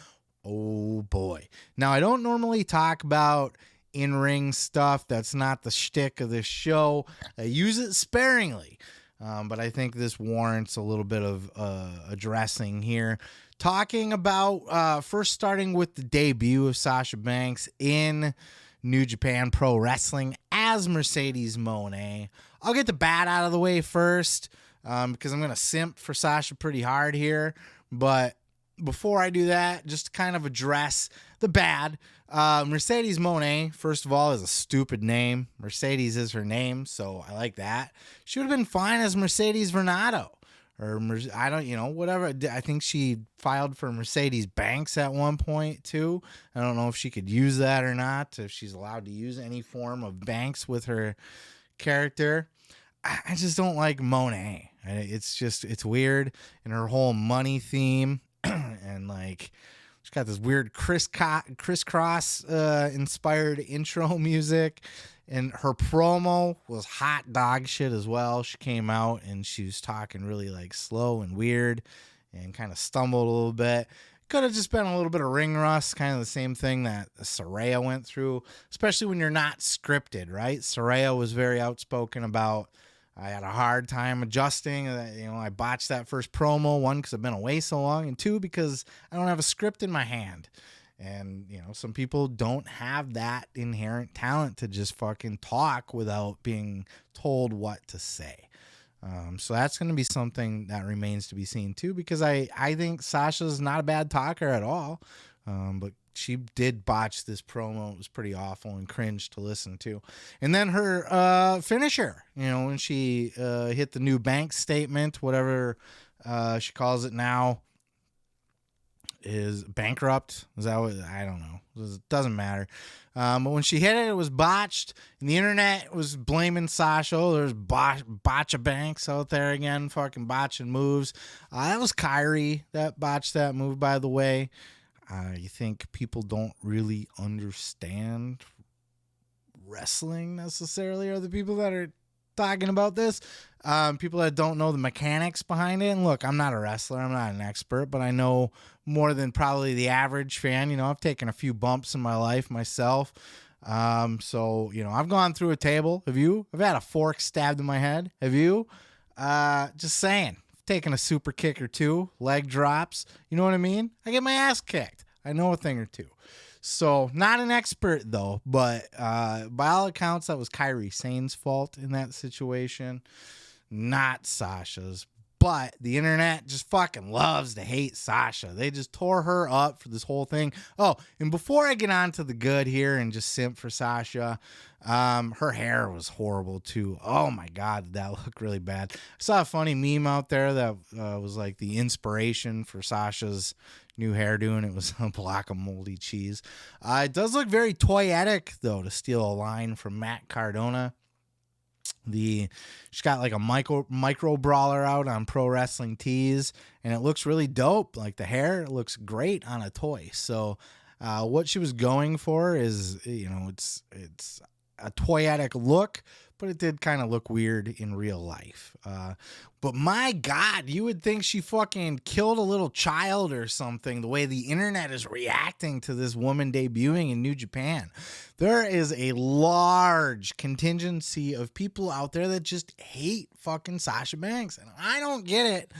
oh boy. Now, I don't normally talk about in-ring stuff. That's not the shtick of this show. I use it sparingly. But I think this warrants a little bit of addressing here. Talking about first starting with the debut of Sasha Banks in New Japan Pro Wrestling as Mercedes Moné. I'll get the bad out of the way first because I'm going to simp for Sasha pretty hard here. But before I do that, just to kind of address the bad, Mercedes Moné, first of all, is a stupid name. Mercedes is her name, so I like that. She would have been fine as Mercedes Vernado. Or I don't, whatever. I think she filed for Mercedes Banks at one point too. I don't know if she could use that or not, if she's allowed to use any form of Banks with her character. I just don't like Moné. It's weird. And her whole money theme and like, she's got this weird crisscross inspired intro music. And her promo was hot dog shit as well. She came out and she was talking really like slow and weird and kind of stumbled a little bit. Could have just been a little bit of ring rust, kind of the same thing that Saraya went through, especially when you're not scripted, right? Saraya was very outspoken about, I had a hard time adjusting. I botched that first promo, one, because I've been away so long, and two, because I don't have a script in my hand. And, some people don't have that inherent talent to just fucking talk without being told what to say. So that's going to be something that remains to be seen too, because I think Sasha's not a bad talker at all. But she did botch this promo. It was pretty awful and cringe to listen to. And then her finisher, when she hit the new bank statement, whatever she calls it now, is bankrupt. Is that what? I don't know. It doesn't matter. But when she hit it, it was botched, and the internet was blaming Sasha. Oh, there's botcha banks out there again, fucking botching moves. That was Kyrie that botched that move, by the way. You think people don't really understand wrestling necessarily are the people that are talking about this. People that don't know the mechanics behind it. And look, I'm not a wrestler. I'm not an expert, but I know more than probably the average fan. I've taken a few bumps in my life myself. So, I've gone through a table. Have you? I've had a fork stabbed in my head. Have you? Just saying. Taken a super kick or two, leg drops. You know what I mean? I get my ass kicked. I know a thing or two. So, not an expert, though, but by all accounts, that was Kairi Sane's fault in that situation, not Sasha's. But the internet just fucking loves to hate Sasha. They just tore her up for this whole thing. Oh, and before I get on to the good here and just simp for Sasha, her hair was horrible, too. Oh, my God, did that look really bad. I saw a funny meme out there that was like the inspiration for Sasha's new hairdo, and it was a block of moldy cheese. It does look very toyetic, though, to steal a line from Matt Cardona. She's got like a micro brawler out on Pro Wrestling Tees, and it looks really dope. Like the hair looks great on a toy. So what she was going for is, it's a toyetic look, but it did kind of look weird in real life. But my God, you would think she fucking killed a little child or something, the way the internet is reacting to this woman debuting in New Japan. There is a large contingency of people out there that just hate fucking Sasha Banks, and I don't get it.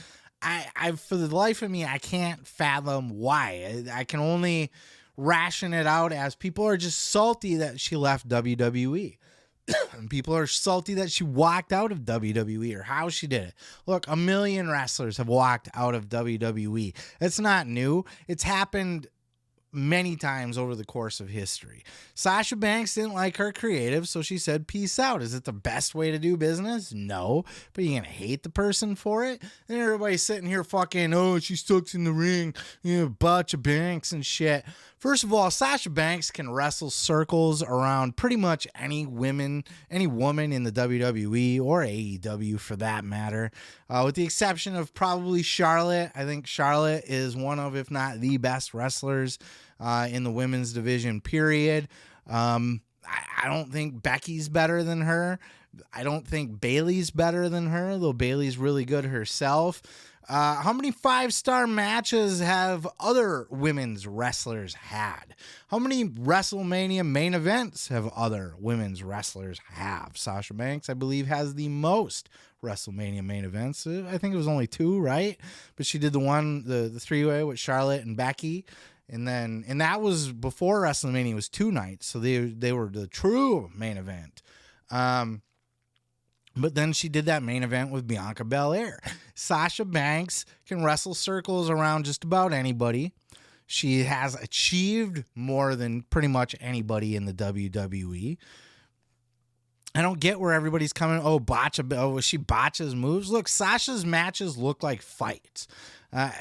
I for the life of me, I can't fathom why. I can only ration it out as people are just salty that she left WWE. And people are salty that she walked out of WWE or how she did it. Look, a million wrestlers have walked out of WWE. It's not new. It's happened many times over the course of history. Sasha Banks didn't like her creative, so she said, peace out. Is it the best way to do business? No. But you're going to hate the person for it? And everybody's sitting here fucking, oh, she sucks in the ring, bunch of Banks and shit. First of all, Sasha Banks can wrestle circles around pretty much any woman in the WWE or AEW for that matter, with the exception of probably Charlotte. I think Charlotte is one of, if not the best wrestlers in the women's division, period. I don't think Becky's better than her. I don't think Bayley's better than her, though Bayley's really good herself. How many 5-star matches have other women's wrestlers had? How many WrestleMania main events have other women's wrestlers have? Sasha Banks, I believe, has the most WrestleMania main events. I think it was only 2, right? But she did the 3-way with Charlotte and Becky. And that was before WrestleMania was 2 nights. So they were the true main event. But then she did that main event with Bianca Belair. Sasha Banks can wrestle circles around just about anybody. She has achieved more than pretty much anybody in the WWE. I don't get where everybody's coming. She botches moves. Look, Sasha's matches look like fights.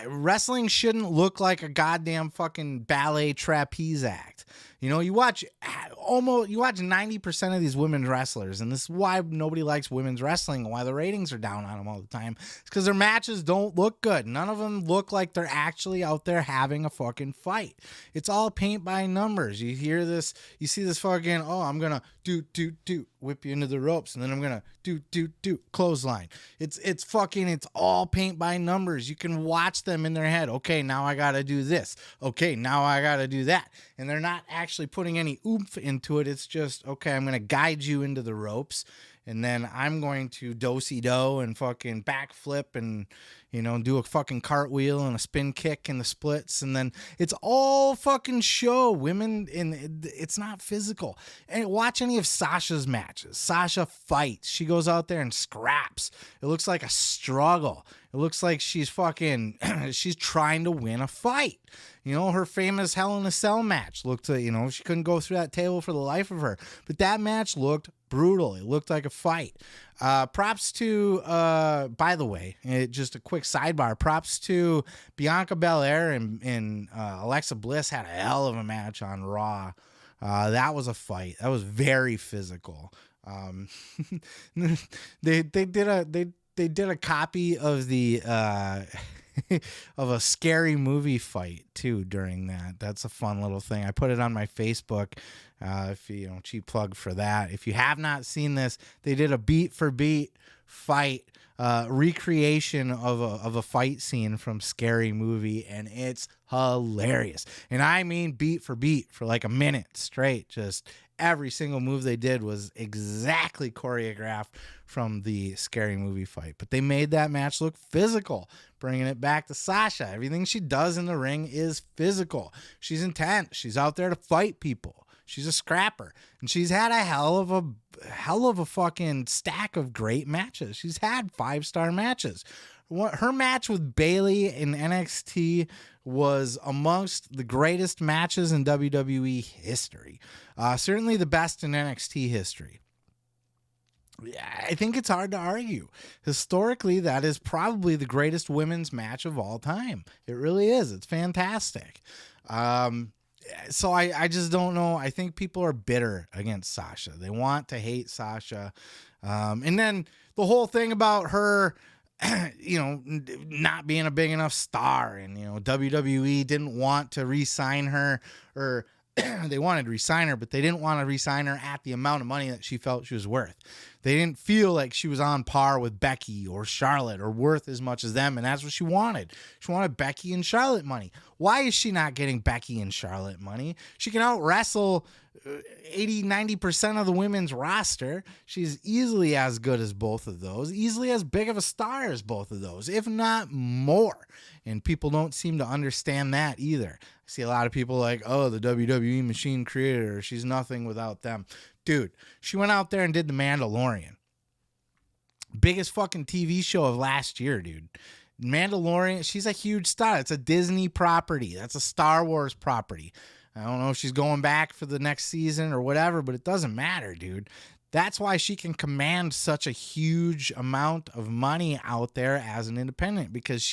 Wrestling shouldn't look like a goddamn fucking ballet trapeze act. You watch 90% of these women's wrestlers, and this is why nobody likes women's wrestling and why the ratings are down on them all the time. It's because their matches don't look good. None of them look like they're actually out there having a fucking fight. It's all paint by numbers. You hear this, you see this fucking, I'm gonna do, whip you into the ropes, and then I'm gonna do, clothesline. It's all paint by numbers. You can watch them in their head. Okay, now I gotta do this. Okay, now I gotta do that. And they're not actually putting any oomph into it. It's just, okay, I'm going to guide you into the ropes, and then I'm going to do-si-do and fucking backflip and, do a fucking cartwheel and a spin kick and the splits. And then it's all fucking show. Women, it's not physical. And watch any of Sasha's matches. Sasha fights. She goes out there and scraps. It looks like a struggle. It looks like she's she's trying to win a fight. Her famous Hell in a Cell match looked, she couldn't go through that table for the life of her. But that match looked brutal. It looked like a fight. Props to, by the way, just a quick sidebar, props to Bianca Belair and Alexa Bliss had a hell of a match on Raw. That was a fight. That was very physical. They did a copy of the of a Scary Movie fight too during that. That's a fun little thing. I put it on my Facebook. If cheap plug for that. If you have not seen this, they did a beat for beat fight recreation of a fight scene from Scary Movie, and it's hilarious. And I mean beat for beat for like a minute straight. Just every single move they did was exactly choreographed from the Scary Movie fight. But they made that match look physical, bringing it back to Sasha. Everything she does in the ring is physical. She's intense. She's out there to fight people. She's a scrapper, and she's had a hell of a fucking stack of great matches. She's had 5-star matches. Her match with Bayley in NXT was amongst the greatest matches in WWE history. Certainly the best in NXT history. I think it's hard to argue. Historically, that is probably the greatest women's match of all time. It really is. It's fantastic. So I just don't know. I think people are bitter against Sasha. They want to hate Sasha. And then the whole thing about her, not being a big enough star, and, WWE didn't want to re-sign her, or they wanted to re-sign her, but they didn't want to re-sign her at the amount of money that she felt she was worth. They didn't feel like she was on par with Becky or Charlotte or worth as much as them, and that's what she wanted. She wanted Becky and Charlotte money. Why is she not getting Becky and Charlotte money? She can out-wrestle 80-90% of the women's roster. She's easily as good as both of those, easily as big of a star as both of those, if not more. And people don't seem to understand that either. I see a lot of people like, oh, the WWE machine created her. She's nothing without them. Dude, she went out there and did The Mandalorian. Biggest fucking TV show of last year, dude. Mandalorian, she's a huge star. It's a Disney property. That's a Star Wars property. I don't know if she's going back for the next season or whatever, but it doesn't matter, dude. That's why she can command such a huge amount of money out there as an independent, because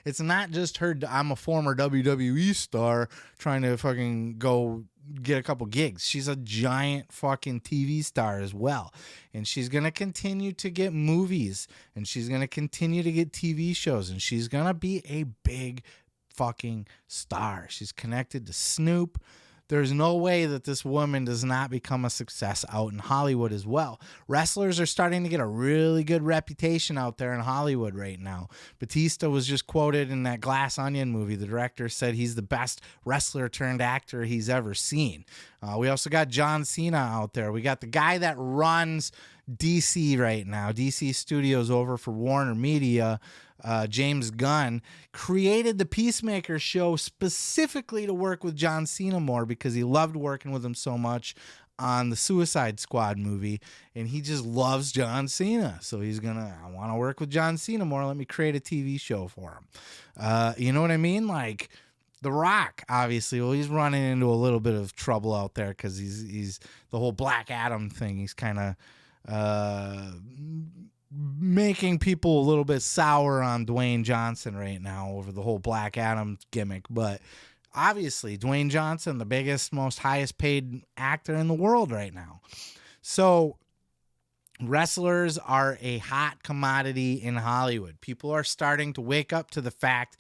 it's not just her, I'm a former WWE star trying to fucking go get a couple gigs. She's a giant fucking TV star as well. And she's going to continue to get movies, and she's going to continue to get TV shows, and she's going to be a big fucking star. She's connected to Snoop. There's no way that this woman does not become a success out in Hollywood as well. Wrestlers are starting to get a really good reputation out there in Hollywood right now. Batista was just quoted in that Glass Onion movie. The director said he's the best wrestler turned actor he's ever seen. We also got John Cena out there. We got the guy that runs DC right now. DC Studios over for Warner Media. James Gunn created the Peacemaker show specifically to work with John Cena more, because he loved working with him so much on the Suicide Squad movie, and he just loves John Cena. So he's I want to work with John Cena more. Let me create a TV show for him. You know what I mean? Like The Rock, obviously, well, he's running into a little bit of trouble out there because he's the whole Black Adam thing. He's kind of making people a little bit sour on Dwayne Johnson right now over the whole Black Adam gimmick. But obviously, Dwayne Johnson, the biggest, most highest paid actor in the world right now. So wrestlers are a hot commodity in Hollywood. People are starting to wake up to the fact,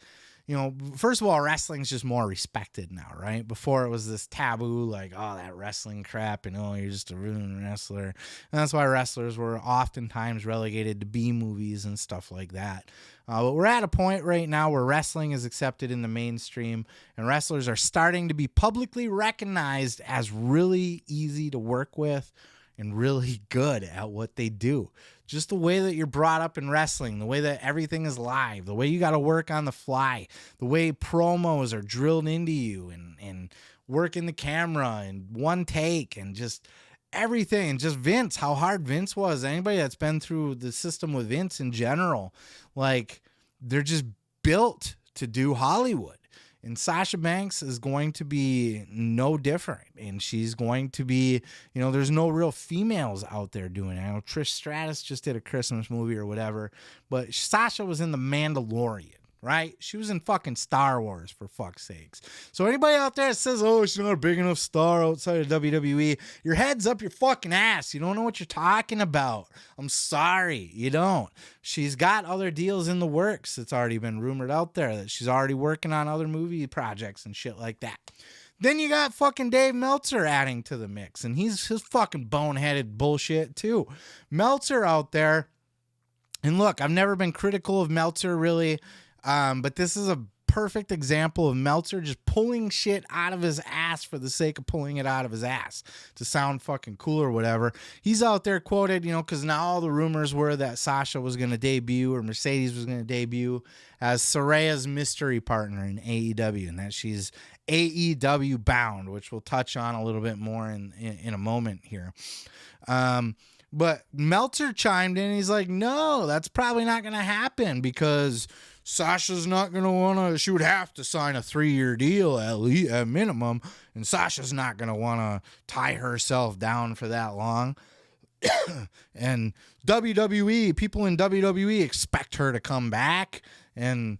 you know, first of all, wrestling's just more respected now, right? Before it was this taboo, like, oh, that wrestling crap, and oh, you're just a ruined wrestler. And that's why wrestlers were oftentimes relegated to B movies and stuff like that. But we're at a point right now where wrestling is accepted in the mainstream, and wrestlers are starting to be publicly recognized as really easy to work with and really good at what they do. Just the way that you're brought up in wrestling, the way that everything is live, the way you got to work on the fly, the way promos are drilled into you, and working the camera and one take, and just everything. And just Vince, how hard Vince was. Anybody that's been through the system with Vince in general, like, they're just built to do Hollywood. And Sasha Banks is going to be no different. And she's going to be, you know, there's no real females out there doing it. I know Trish Stratus just did a Christmas movie or whatever, but Sasha was in The Mandalorian, right? She was in fucking Star Wars, for fuck's sakes. So anybody out there that says, oh, she's not a big enough star outside of WWE, your head's up your fucking ass. You don't know what you're talking about. I'm sorry, you don't. She's got other deals in the works. It's already been rumored out there that she's already working on other movie projects and shit like that. Then you got fucking Dave Meltzer adding to the mix, and he's his fucking boneheaded bullshit too. Meltzer out there, and look, I've never been critical of Meltzer really, but this is a perfect example of Meltzer just pulling shit out of his ass for the sake of pulling it out of his ass to sound fucking cool or whatever. He's out there quoted, you know, because now all the rumors were that Sasha was going to debut, or Mercedes was going to debut as Saraya's mystery partner in AEW, and that she's AEW bound, which we'll touch on a little bit more in a moment here. But Meltzer chimed in. He's like, no, that's probably not going to happen, because Sasha's not going to want to, she would have to sign a 3-year deal at least, at minimum. And Sasha's not going to want to tie herself down for that long. And WWE, people in WWE expect her to come back. And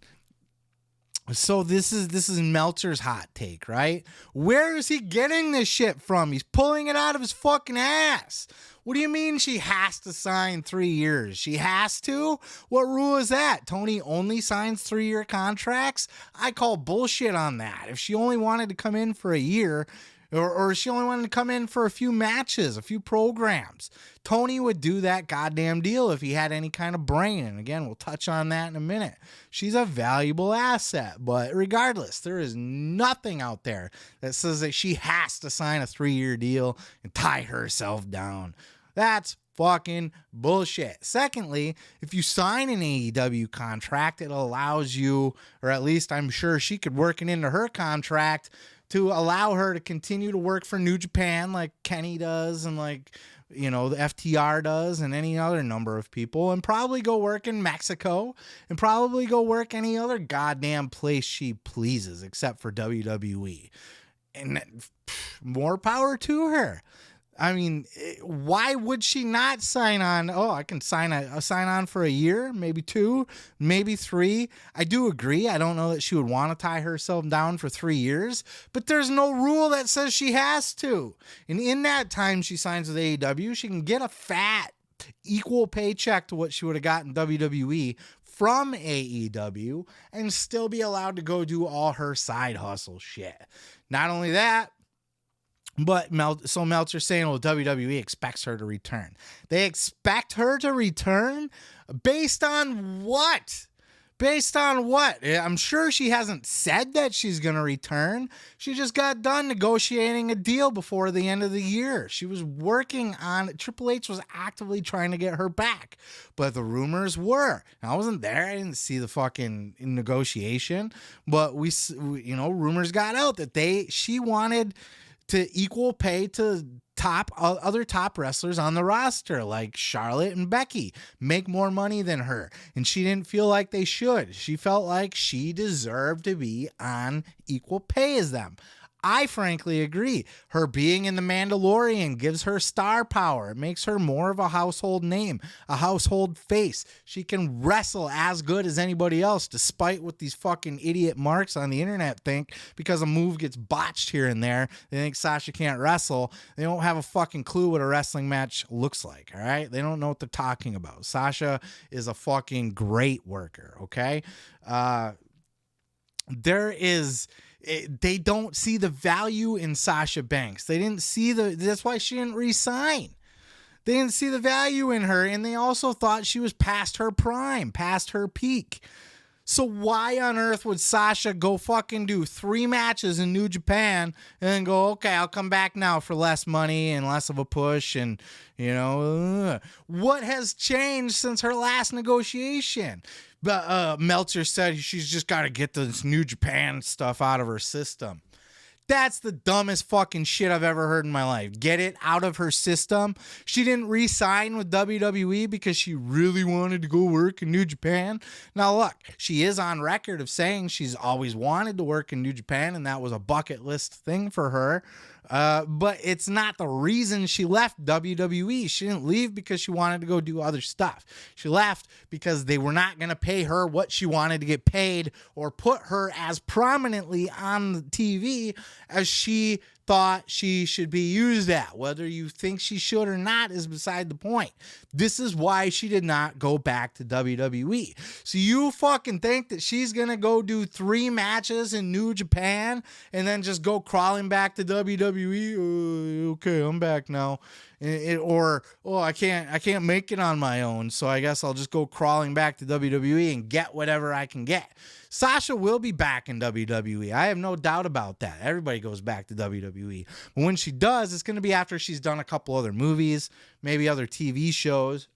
so this is Meltzer's hot take, right? Where is he getting this shit from? He's pulling it out of his fucking ass. What do you mean she has to sign 3 years? She has to? What rule is that? Tony only signs 3-year contracts? I call bullshit on that. If she only wanted to come in for a year, or she only wanted to come in for a few matches, a few programs, Tony would do that goddamn deal if he had any kind of brain. And again, we'll touch on that in a minute. She's a valuable asset, but regardless, there is nothing out there that says that she has to sign a 3-year deal and tie herself down. That's fucking bullshit. Secondly, if you sign an AEW contract, it allows you, or at least I'm sure she could work it into her contract, to allow her to continue to work for New Japan like Kenny does, and like the FTR does and any other number of people, and probably go work in Mexico and probably go work any other goddamn place she pleases except for WWE. And more power to her. I mean, why would she not sign on? Oh, I can sign on for a year, maybe 2, maybe 3. I do agree. I don't know that she would want to tie herself down for 3 years, but there's no rule that says she has to. And in that time she signs with AEW, she can get a fat equal paycheck to what she would have gotten WWE from AEW and still be allowed to go do all her side hustle shit. Not only that, but Meltzer's saying, well, WWE expects her to return. They expect her to return? Based on what? Based on what? I'm sure she hasn't said that she's going to return. She just got done negotiating a deal before the end of the year. She was working on, Triple H was actively trying to get her back. But the rumors were, I wasn't there. I didn't see the fucking negotiation. But rumors got out that she wanted to equal pay to other top wrestlers on the roster like Charlotte and Becky, make more money than her, and she didn't feel like they should. She felt like she deserved to be on equal pay as them. I frankly agree. Her being in The Mandalorian gives her star power. It makes her more of a household name, a household face. She can wrestle as good as anybody else, despite what these fucking idiot marks on the internet think, because a move gets botched here and there. They think Sasha can't wrestle. They don't have a fucking clue what a wrestling match looks like, all right? They don't know what they're talking about. Sasha is a fucking great worker, okay? They don't see the value in Sasha Banks. They didn't see that's why she didn't re-sign. They didn't see the value in her, and they also thought she was past her prime, past her peak. So why on earth would Sasha go fucking do 3 matches in New Japan and then go, okay, I'll come back now for less money and less of a push, and what has changed since her last negotiation? But Meltzer said she's just got to get this New Japan stuff out of her system. That's the dumbest fucking shit I've ever heard in my life. Get it out of her system. She didn't re-sign with WWE because she really wanted to go work in New Japan. Now look, she is on record of saying she's always wanted to work in New Japan, and that was a bucket list thing for her. But it's not the reason she left WWE. She didn't leave because she wanted to go do other stuff. She left because they were not going to pay her what she wanted to get paid, or put her as prominently on the TV as she thought she should be used at. Whether you think she should or not is beside the point. This is why she did not go back to WWE. So you fucking think that she's going to go do 3 matches in New Japan and then just go crawling back to WWE? Okay, I'm back now. I can't make it on my own, so I guess I'll just go crawling back to WWE and get whatever I can get. Sasha will be back in WWE. I have no doubt about that. Everybody goes back to WWE. But when she does, it's going to be after she's done a couple other movies, maybe other TV shows,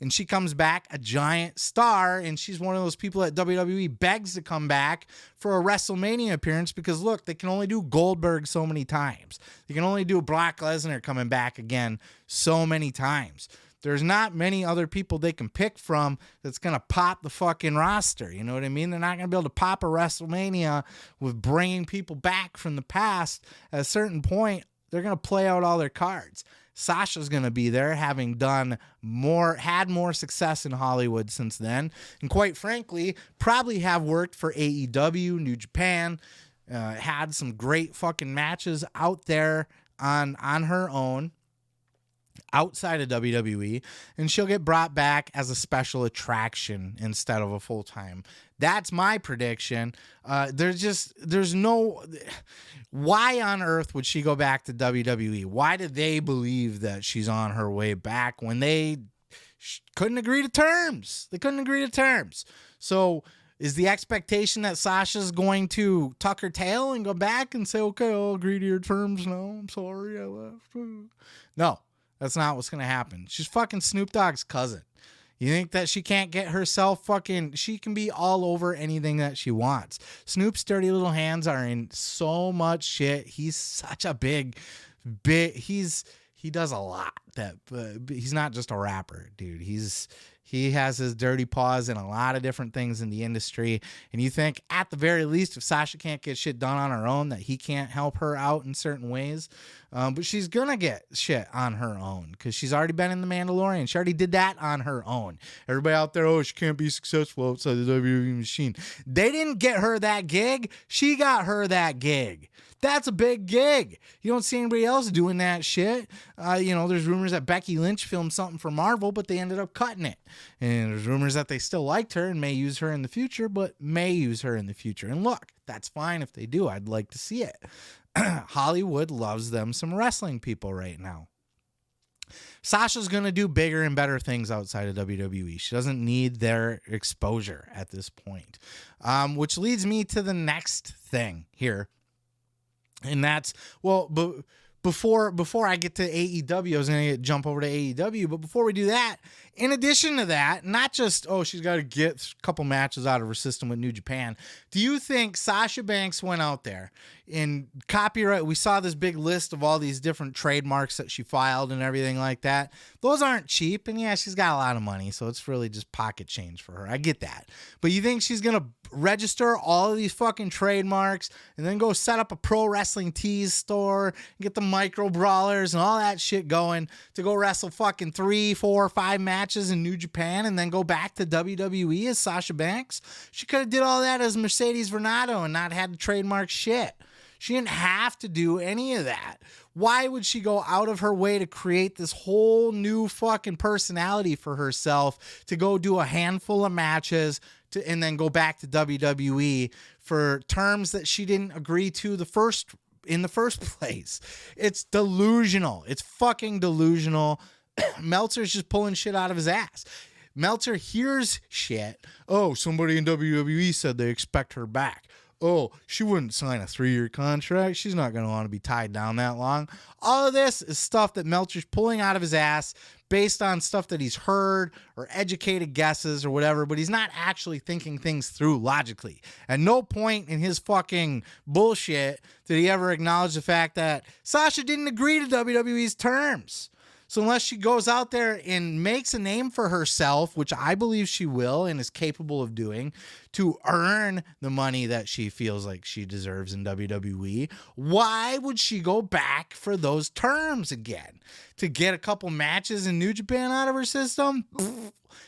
and she comes back a giant star, and she's one of those people that WWE begs to come back for a WrestleMania appearance because, look, they can only do Goldberg so many times. They can only do Brock Lesnar coming back again so many times. There's not many other people they can pick from that's going to pop the fucking roster. You know what I mean? They're not going to be able to pop a WrestleMania with bringing people back from the past. At a certain point, they're going to play out all their cards. Sasha's going to be there, having had more success in Hollywood since then. And quite frankly, probably have worked for AEW, New Japan, had some great fucking matches out there on her own, outside of WWE, and she'll get brought back as a special attraction instead of a full-time. That's my prediction. There's no, why on earth would she go back to WWE? Why did they believe that she's on her way back when they couldn't agree to terms? They couldn't agree to terms. So is the expectation that Sasha's going to tuck her tail and go back and say, okay, I'll agree to your terms now. I'm sorry I left. No. That's not what's going to happen. She's fucking Snoop Dogg's cousin. You think that she can't get herself she can be all over anything that she wants. Snoop's dirty little hands are in so much shit. He's such a big, he's he does a lot. That he's not just a rapper, dude. He has his dirty paws in a lot of different things in the industry. And you think at the very least, if Sasha can't get shit done on her own, that he can't help her out in certain ways. But she's going to get shit on her own because she's already been in The Mandalorian. She already did that on her own. Everybody out there, oh, she can't be successful outside the WWE machine. They didn't get her that gig. She got her that gig. That's a big gig. You don't see anybody else doing that shit. There's rumors that Becky Lynch filmed something for Marvel, but they ended up cutting it. And there's rumors that they still liked her and may use her in the future, And look, that's fine if they do. I'd like to see it. Hollywood loves them some wrestling people right now. Sasha's going to do bigger and better things outside of WWE. She doesn't need their exposure at this point. Which leads me to the next thing here. And that's, before I get to AEW, I was going to jump over to AEW. But before we do that, in addition to that, not just, she's got to get a couple matches out of her system with New Japan. Do you think Sasha Banks went out there and copyright? We saw this big list of all these different trademarks that she filed and everything like that. Those aren't cheap. And yeah, she's got a lot of money. So it's really just pocket change for her. I get that. But you think she's going to register all of these fucking trademarks and then go set up a pro wrestling tees store and get the micro brawlers and all that shit going to go wrestle fucking 3, 4, 5 matches in New Japan and then go back to WWE as Sasha Banks? She could have did all that as Mercedes Vernado and not had to trademark shit. She didn't have to do any of that. Why would she go out of her way to create this whole new fucking personality for herself to go do a handful of matches and then go back to WWE for terms that she didn't agree to in the first place? It's delusional. It's fucking delusional. Meltzer's just pulling shit out of his ass. Meltzer hears shit. Oh, somebody in WWE said they expect her back. Oh, she wouldn't sign a 3-year contract. She's not going to want to be tied down that long. All of this is stuff that Meltzer's pulling out of his ass based on stuff that he's heard or educated guesses or whatever, but he's not actually thinking things through logically. At no point in his fucking bullshit did he ever acknowledge the fact that Sasha didn't agree to WWE's terms. So unless she goes out there and makes a name for herself, which I believe she will and is capable of doing, to earn the money that she feels like she deserves in WWE, why would she go back for those terms again? To get a couple matches in New Japan out of her system?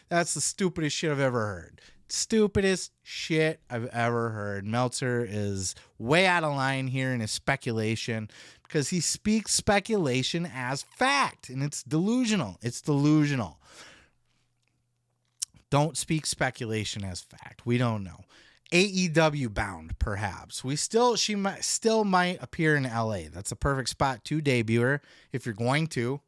That's the stupidest shit I've ever heard. Stupidest shit I've ever heard. Meltzer is way out of line here in his speculation because he speaks speculation as fact, and it's delusional. It's delusional. Don't speak speculation as fact. We don't know. AEW bound, perhaps. She might appear in LA. That's a perfect spot to debut her if you're going to.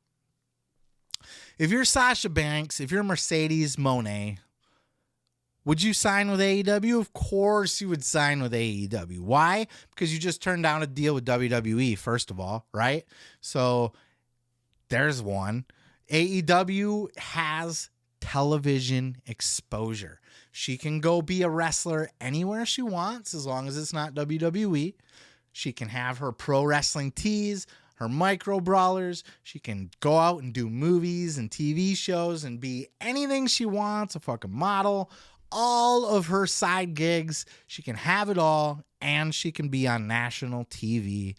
If you're Sasha Banks, if you're Mercedes Moné, would you sign with AEW? Of course you would sign with AEW. Why? Because you just turned down a deal with WWE, first of all, right? So there's one. AEW has television exposure. She can go be a wrestler anywhere she wants as long as it's not WWE. She can have her pro wrestling tees, her micro brawlers. She can go out and do movies and TV shows and be anything she wants, a fucking model. All of her side gigs, she can have it all, and she can be on national TV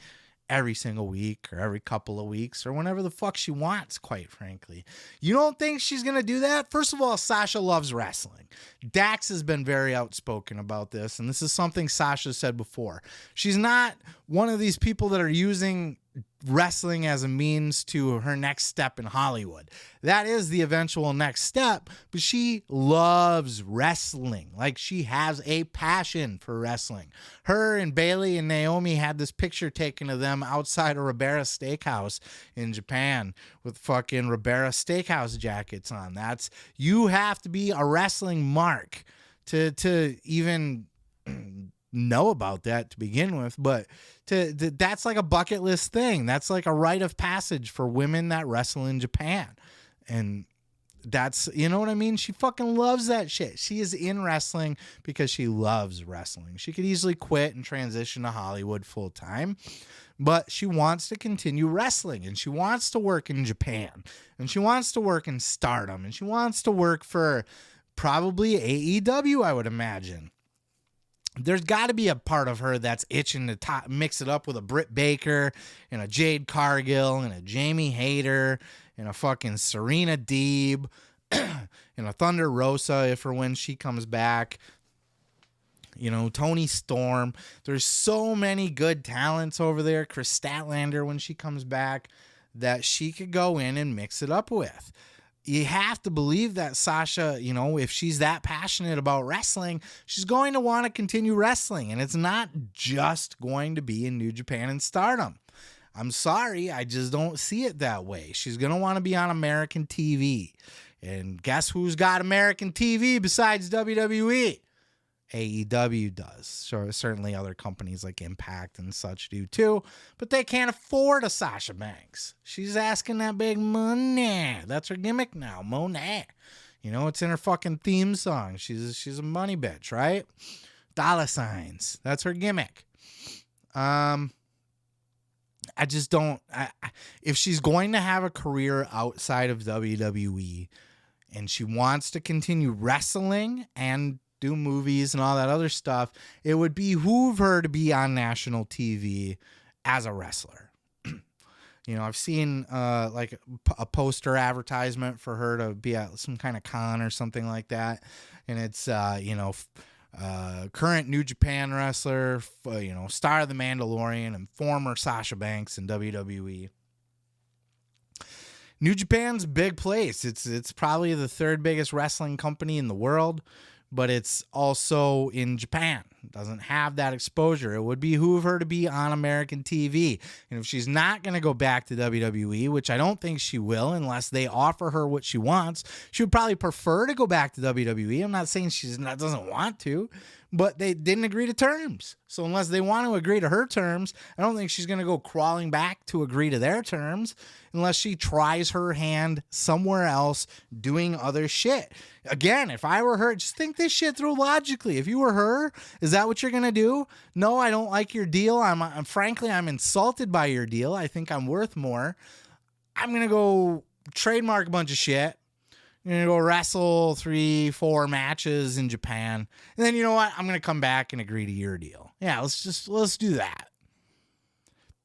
every single week or every couple of weeks or whenever the fuck she wants, quite frankly. You don't think she's going to do that? First of all, Sasha loves wrestling. Dax has been very outspoken about this, and this is something Sasha said before. She's not one of these people that are using wrestling as a means to her next step in Hollywood. That is the eventual next step, but she loves wrestling. Like, she has a passion for wrestling. Her and Bailey and Naomi had this picture taken of them outside of Ribera Steakhouse in Japan with fucking Ribera Steakhouse jackets on. You have to be a wrestling mark to even know about that to begin with, but that's like a bucket list thing. That's like a rite of passage for women that wrestle in Japan. And That's, you know what I mean? She fucking loves that shit. She is in wrestling because she loves wrestling. She could easily quit and transition to Hollywood full time, but she wants to continue wrestling, and she wants to work in Japan, and she wants to work in Stardom, and she wants to work for probably AEW, I would imagine. There's got to be a part of her that's itching to mix it up with a Britt Baker and a Jade Cargill and a Jamie Hayter and a fucking Serena Deeb and a Thunder Rosa if or when she comes back. You know, Tony Storm. There's so many good talents over there. Chris Statlander when she comes back that she could go in and mix it up with. You have to believe that Sasha, you know, if she's that passionate about wrestling, she's going to want to continue wrestling. And it's not just going to be in New Japan and Stardom. I'm sorry, I just don't see it that way. She's going to want to be on American TV. And guess who's got American TV besides WWE? AEW does. So certainly other companies like Impact and such do too, but they can't afford a Sasha Banks. She's asking that big money. That's her gimmick now, Moné. You know, it's in her fucking theme song. She's a money bitch, right? Dollar signs. That's her gimmick. I just don't. If she's going to have a career outside of WWE, and she wants to continue wrestling and do movies and all that other stuff, it would behoove her to be on national TV as a wrestler. You know, I've seen like a poster advertisement for her to be at some kind of con or something like that. And it's, you know, current New Japan wrestler, you know, star of The Mandalorian and former Sasha Banks in WWE. New Japan's a big place. It's probably the third biggest wrestling company in the world, but it's also in Japan. It doesn't have that exposure. It would behoove her to be on American TV. And if she's not going to go back to WWE, which I don't think she will unless they offer her what she wants, she would probably prefer to go back to WWE. I'm not saying she doesn't want to, but they didn't agree to terms. So unless they want to agree to her terms, I don't think she's going to go crawling back to agree to their terms unless she tries her hand somewhere else doing other shit. Again, if I were her, just think this shit through logically. If you were her, is that what you're going to do? No, I don't like your deal. Frankly, I'm insulted by your deal. I think I'm worth more. I'm going to go trademark a bunch of shit. I'm going to go wrestle 3-4 matches in Japan. And then you know what? I'm going to come back and agree to your deal. Yeah, let's do that.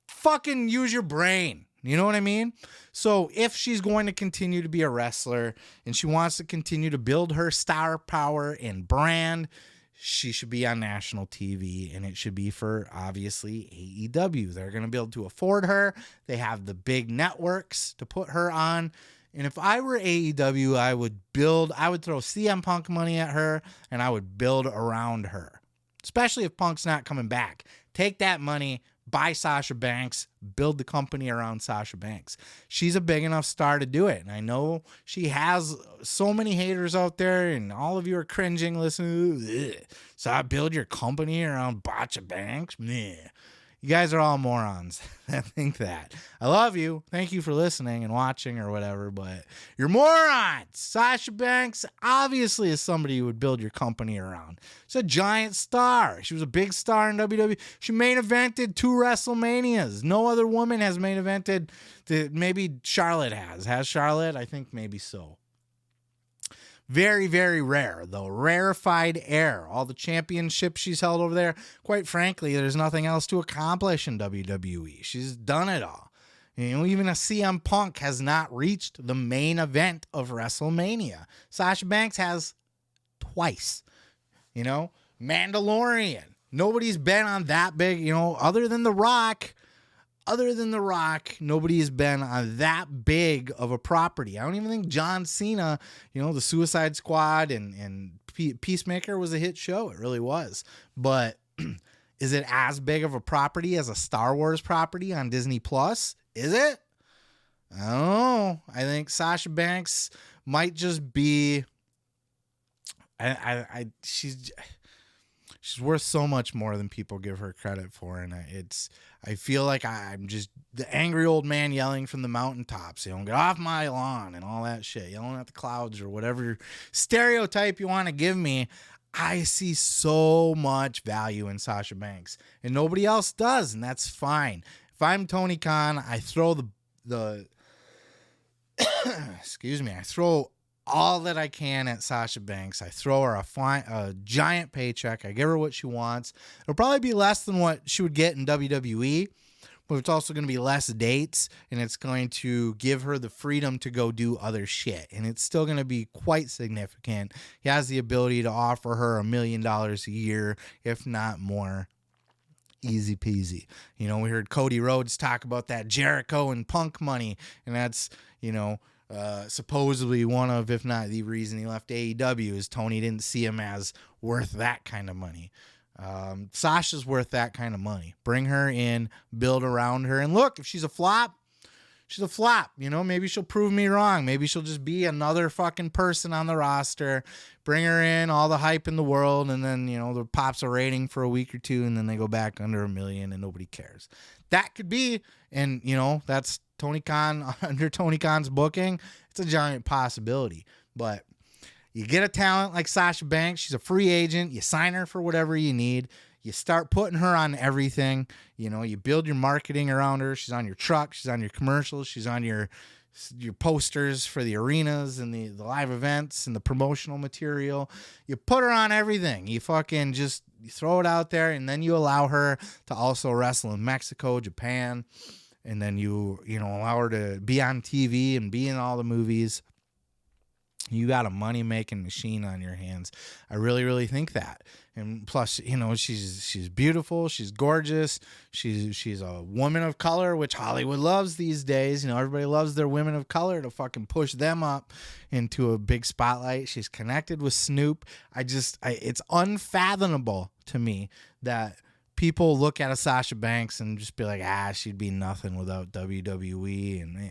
Fucking use your brain. You know what I mean? So if she's going to continue to be a wrestler and she wants to continue to build her star power and brand, she should be on national TV, and it should be for, obviously, AEW. They're going to be able to afford her. They have the big networks to put her on. And if I were AEW, I would throw CM Punk money at her, and I would build around her, especially if Punk's not coming back. Take that money, buy Sasha Banks, build the company around Sasha Banks. She's a big enough star to do it. And I know she has so many haters out there, and all of you are cringing listening to, so I build your company around Sasha Banks? Meh. You guys are all morons that think that. I love you. Thank you for listening and watching or whatever, but you're morons. Sasha Banks obviously is somebody you would build your company around. She's a giant star. She was a big star in WWE. She main evented 2 WrestleManias. No other woman has main evented. Maybe Charlotte has. Has Charlotte? I think maybe so. Very, very rare, though. Rarefied air. All the championships she's held over there. Quite frankly, there's nothing else to accomplish in WWE. She's done it all. You know, even a CM Punk has not reached the main event of WrestleMania. Sasha Banks has twice. You know, Mandalorian. Nobody's been on that big, you know, other than The Rock. Nobody has been on that big of a property. I don't even think John Cena, you know, the Suicide Squad and Peacemaker was a hit show. It really was. But is it as big of a property as a Star Wars property on Disney Plus? Is it? I don't know. I think Sasha Banks might just be. She's She's worth so much more than people give her credit for, and I feel like I'm just the angry old man yelling from the mountaintops, get off my lawn and all that shit, yelling at the clouds or whatever stereotype you want to give me. I see so much value in Sasha Banks, and nobody else does, and that's fine. If I'm Tony Khan, I throw the excuse me, I throw all that I can at Sasha Banks. I throw her a giant paycheck. I give her what she wants. It'll probably be less than what she would get in WWE, but it's also going to be less dates, and it's going to give her the freedom to go do other shit, and it's still going to be quite significant. He has the ability to offer her $1 million a year, if not more. Easy peasy. We heard Cody Rhodes talk about that Jericho and Punk money, and that's, supposedly one of, if not the reason he left AEW is Tony didn't see him as worth that kind of money. Sasha's worth that kind of money. Bring her in, build around her, and look, if she's a flop, she's a flop. Maybe she'll prove me wrong. Maybe she'll just be another fucking person on the roster. Bring her in, all the hype in the world, and then, the pops a rating for a week or two, and then they go back under $1 million and nobody cares. That could be, and, that's Tony Khan, under Tony Khan's booking. It's a giant possibility. But you get a talent like Sasha Banks, she's a free agent, you sign her for whatever you need. You start putting her on everything. You build your marketing around her. She's on your truck. She's on your commercials. She's on your posters for the arenas and the live events and the promotional material. You put her on everything. You fucking just throw it out there, and then you allow her to also wrestle in Mexico, Japan, and then you allow her to be on TV and be in all the movies. You got a money-making machine on your hands. I really, really think that. And plus, she's beautiful. She's gorgeous. She's a woman of color, which Hollywood loves these days. Everybody loves their women of color to fucking push them up into a big spotlight. She's connected with Snoop. It's unfathomable to me that people look at a Sasha Banks and just be like, she'd be nothing without WWE. And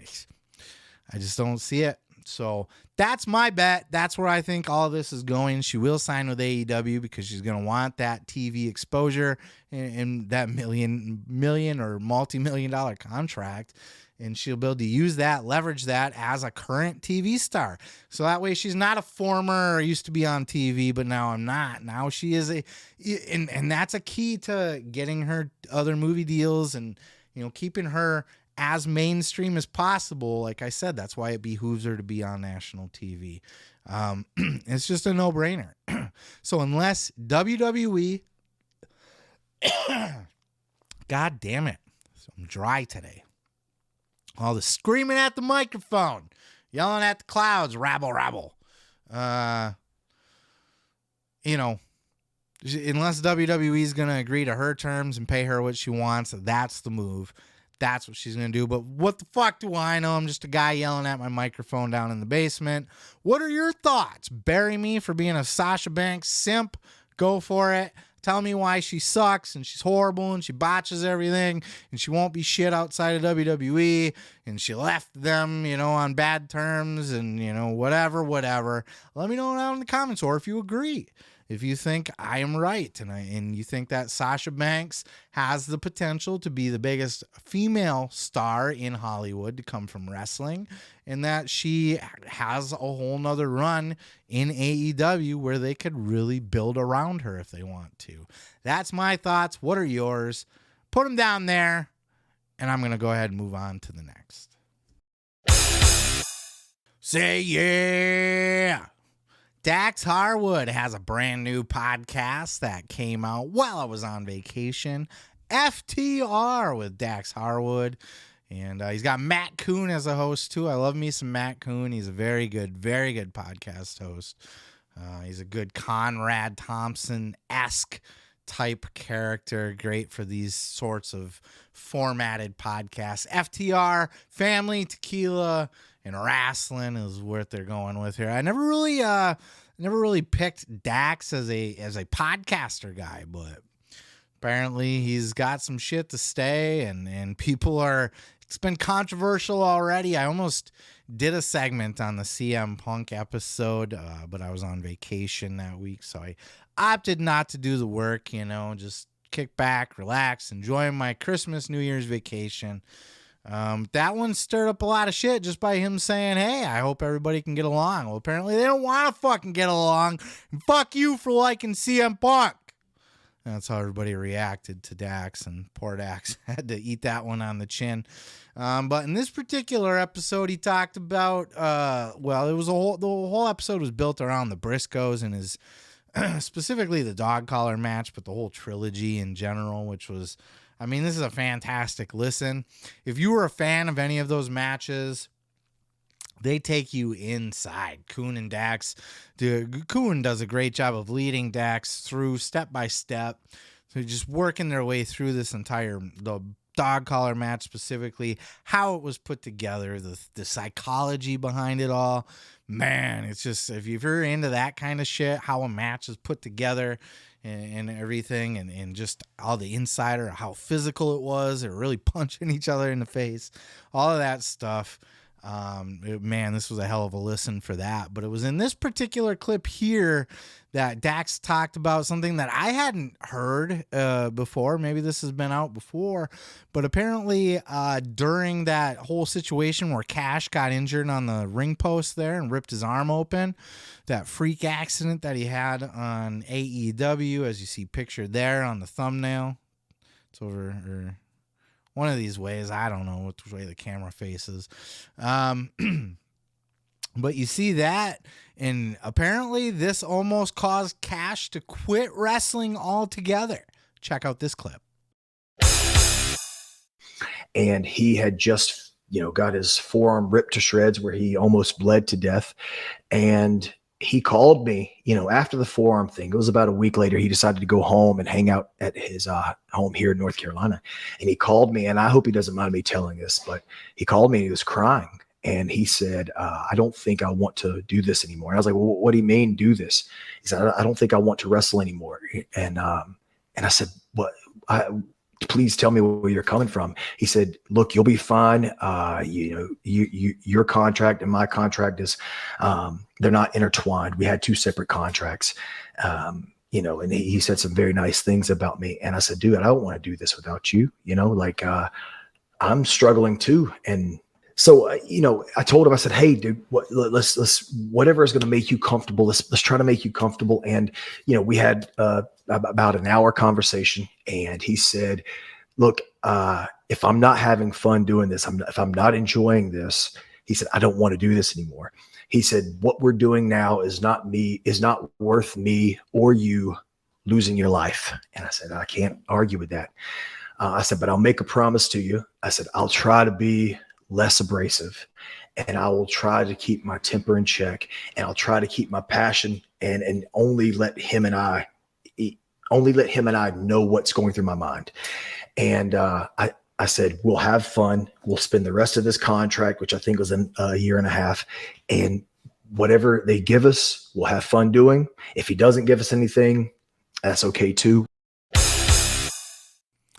I just don't see it. So that's my bet. That's where I think all of this is going. She will sign with AEW because she's going to want that TV exposure and that million or multi-million-dollar contract. And she'll be able to use that, leverage that as a current TV star. So that way she's not a former or used to be on TV, but now I'm not. Now she is and that's a key to getting her other movie deals and, keeping her as mainstream as possible. Like I said, that's why it behooves her to be on national TV. It's just a no-brainer. So unless WWE, God damn it, I'm dry today. All the screaming at the microphone, yelling at the clouds, rabble, rabble. Unless WWE is going to agree to her terms and pay her what she wants, that's the move. That's what she's going to do. But what the fuck do I know? I'm just a guy yelling at my microphone down in the basement. What are your thoughts? Bury me for being a Sasha Banks simp. Go for it. Tell me why she sucks and she's horrible and she botches everything and she won't be shit outside of WWE and she left them, on bad terms and, whatever. Let me know down in the comments, or if you agree. If you think I am right and you think that Sasha Banks has the potential to be the biggest female star in Hollywood to come from wrestling, and that she has a whole nother run in AEW where they could really build around her if they want to. That's my thoughts. What are yours? Put them down there, and I'm going to go ahead and move on to the next. Say yeah! Dax Harwood has a brand new podcast that came out while I was on vacation. FTR with Dax Harwood. And he's got Matt Coon as a host, too. I love me some Matt Coon. He's a very good podcast host. He's a good Conrad Thompson-esque type character. Great for these sorts of formatted podcasts. FTR, family, tequila, and wrestling is what they're going with here. I never really picked Dax as a podcaster guy, but apparently he's got some shit to say, and people are. It's been controversial already. I almost did a segment on the CM Punk episode, but I was on vacation that week, so I opted not to do the work, just kick back, relax, enjoy my Christmas, New Year's vacation. That one stirred up a lot of shit just by him saying, hey, I hope everybody can get along. Well, apparently they don't want to fucking get along. And fuck you for liking CM Punk. That's how everybody reacted to Dax, and poor Dax had to eat that one on the chin. But in this particular episode, he talked about, the whole episode was built around the Briscoes and his, specifically the dog collar match, but the whole trilogy in general, which was, this is a fantastic listen. If you were a fan of any of those matches, they take you inside. Coon and Dax. Coon does a great job of leading Dax through step by step. So just working their way through this the dog collar match specifically, how it was put together, the psychology behind it all. Man, it's just, if you're into that kind of shit, how a match is put together and everything, and just all the insider, how physical it was, they're really punching each other in the face, all of that stuff. This was a hell of a listen for that. But it was in this particular clip here that Dax talked about something that I hadn't heard before. Maybe this has been out before, but apparently during that whole situation where Cash got injured on the ring post there and ripped his arm open, that freak accident that he had on AEW, as you see pictured there on the thumbnail. It's over one of these ways. I don't know which way the camera faces. But you see that, and apparently this almost caused Cash to quit wrestling altogether. Check out this clip. And he had just, got his forearm ripped to shreds where he almost bled to death. And he called me, after the forearm thing. It was about a week later. He decided to go home and hang out at his home here in North Carolina. And he called me, and I hope he doesn't mind me telling this, but he called me and he was crying. And he said, I don't think I want to do this anymore. And I was like, well, what do you mean do this? He said, I don't think I want to wrestle anymore. And I said, what? Please tell me where you're coming from. He said, look, you'll be fine. Your contract and my contract is, they're not intertwined. We had two separate contracts, and he said some very nice things about me. And I said, dude, I don't want to do this without you. I'm struggling too. And so, I told him, I said, hey, dude, let's whatever is going to make you comfortable. Let's try to make you comfortable. And, we had about an hour conversation, and he said, look, if I'm not having fun doing this, if I'm not enjoying this, he said, I don't want to do this anymore. He said, what we're doing now is not worth me or you losing your life. And I said, I can't argue with that. I said, but I'll make a promise to you. I said, I'll try to be less abrasive, and I will try to keep my temper in check, and I'll try to keep my passion and only let him and I know what's going through my mind. And I said, we'll have fun. We'll spend the rest of this contract, which I think was a year and a half, and whatever they give us, we'll have fun doing. If he doesn't give us anything, that's okay too.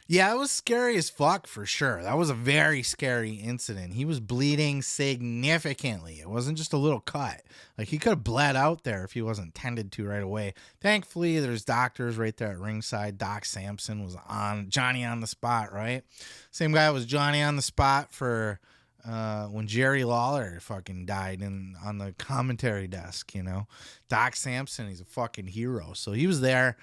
Yeah, it was scary as fuck for sure. That was a very scary incident. He was bleeding significantly. It wasn't just a little cut. Like, he could have bled out there if he wasn't tended to right away. Thankfully, there's doctors right there at ringside. Doc Sampson was on Johnny on the spot, right? Same guy was Johnny on the spot for when Jerry Lawler fucking died on the commentary desk, Doc Sampson, he's a fucking hero. So he was there.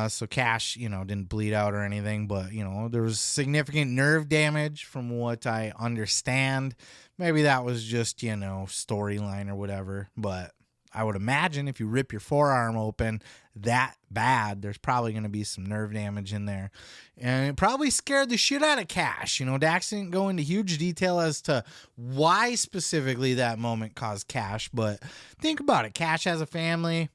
So Cash, didn't bleed out or anything, but, there was significant nerve damage from what I understand. Maybe that was just, storyline or whatever, but I would imagine if you rip your forearm open that bad, there's probably going to be some nerve damage in there. And it probably scared the shit out of Cash. Dax didn't go into huge detail as to why specifically that moment caused Cash, but think about it. Cash has a family.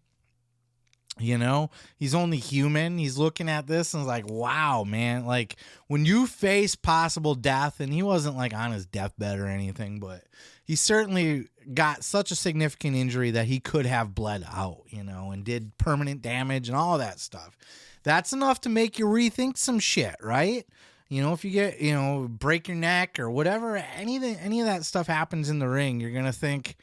He's only human. He's looking at this and is like, wow, man. Like, when you face possible death, and he wasn't like on his deathbed or anything, but he certainly got such a significant injury that he could have bled out, and did permanent damage and all that stuff. That's enough to make you rethink some shit, right? You know, if you get, you know, break your neck or whatever, any of that stuff happens in the ring, you're going to think,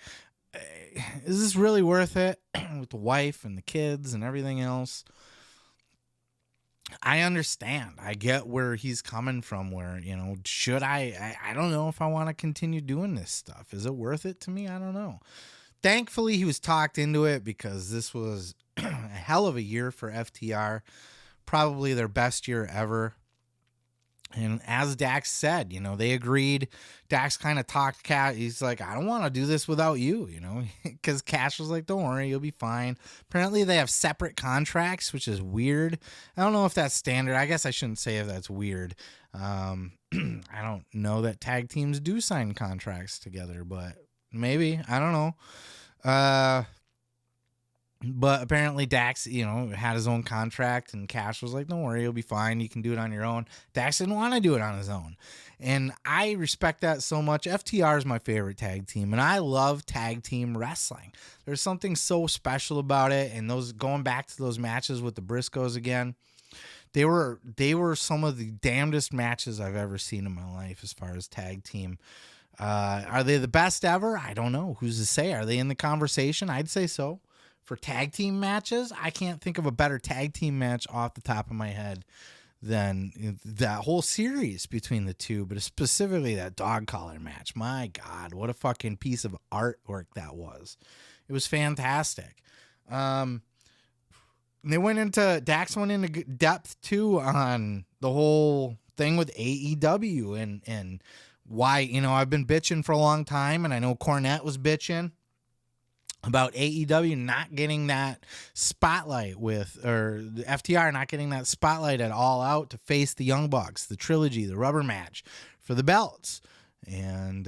is this really worth it with the wife and the kids and everything else? I understand. I get where he's coming from, where, you know, should I don't know if I want to continue doing this stuff. Is it worth it to me? I don't know. Thankfully, he was talked into it because this was a hell of a year for FTR. Probably their best year ever. And as Dax said, you know, they agreed. Dax kind of talked Cash. He's like, I don't want to do this without you, you know, because Cash was like, don't worry, you'll be fine. Apparently they have separate contracts, which is weird. I don't know if that's standard. I guess I shouldn't say if that's weird. I don't know that tag teams do sign contracts together, but maybe. I don't know. But apparently Dax, you know, had his own contract, and Cash was like, don't worry, you'll be fine. You can do it on your own. Dax didn't want to do it on his own. And I respect that so much. FTR is my favorite tag team, and I love tag team wrestling. There's something so special about it. And those, going back to those matches with the Briscoes again, they were some of the damnedest matches I've ever seen in my life as far as tag team. Are they the best ever? I don't know. Who's to say? Are they in the conversation? I'd say so. For tag team matches, I can't think of a better tag team match off the top of my head than that whole series between the two, but specifically that dog collar match. My God, what a fucking piece of artwork that was. It was fantastic. Dax went into depth too on the whole thing with AEW and why, you know, I've been bitching for a long time, and I know Cornette was bitching about AEW not getting that spotlight or the FTR not getting that spotlight at All Out to face the Young Bucks, the trilogy, the rubber match for the belts. And,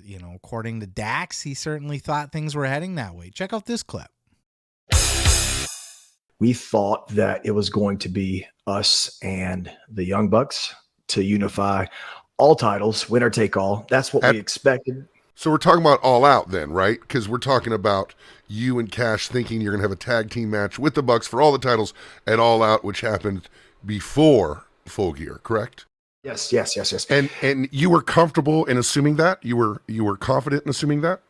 you know, according to Dax, he certainly thought things were heading that way. Check out this clip. We thought that it was going to be us and the Young Bucks to unify all titles, winner take all. That's what we expected. So we're talking about All Out then, right? Because we're talking about you and Cash thinking you're going to have a tag team match with the Bucks for all the titles at All Out, which happened before Full Gear, correct? Yes. And you were comfortable in assuming that? You were confident in assuming that?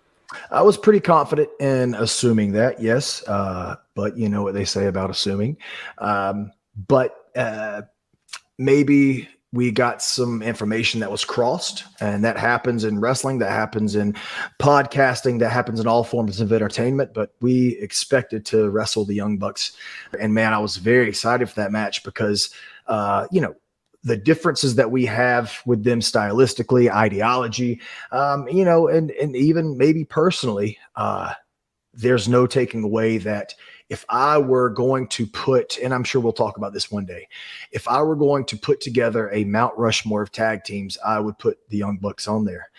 I was pretty confident in assuming that, yes. But you know what they say about assuming. But maybe we got some information that was crossed, and that happens in wrestling, that happens in podcasting, that happens in all forms of entertainment. But we expected to wrestle the Young Bucks. And man, I was very excited for that match because, you know, the differences that we have with them stylistically, ideology, you know, and even maybe personally, there's no taking away that if I were going to put, and I'm sure we'll talk about this one day, if I were going to put together a Mount Rushmore of tag teams, I would put the Young Bucks on there.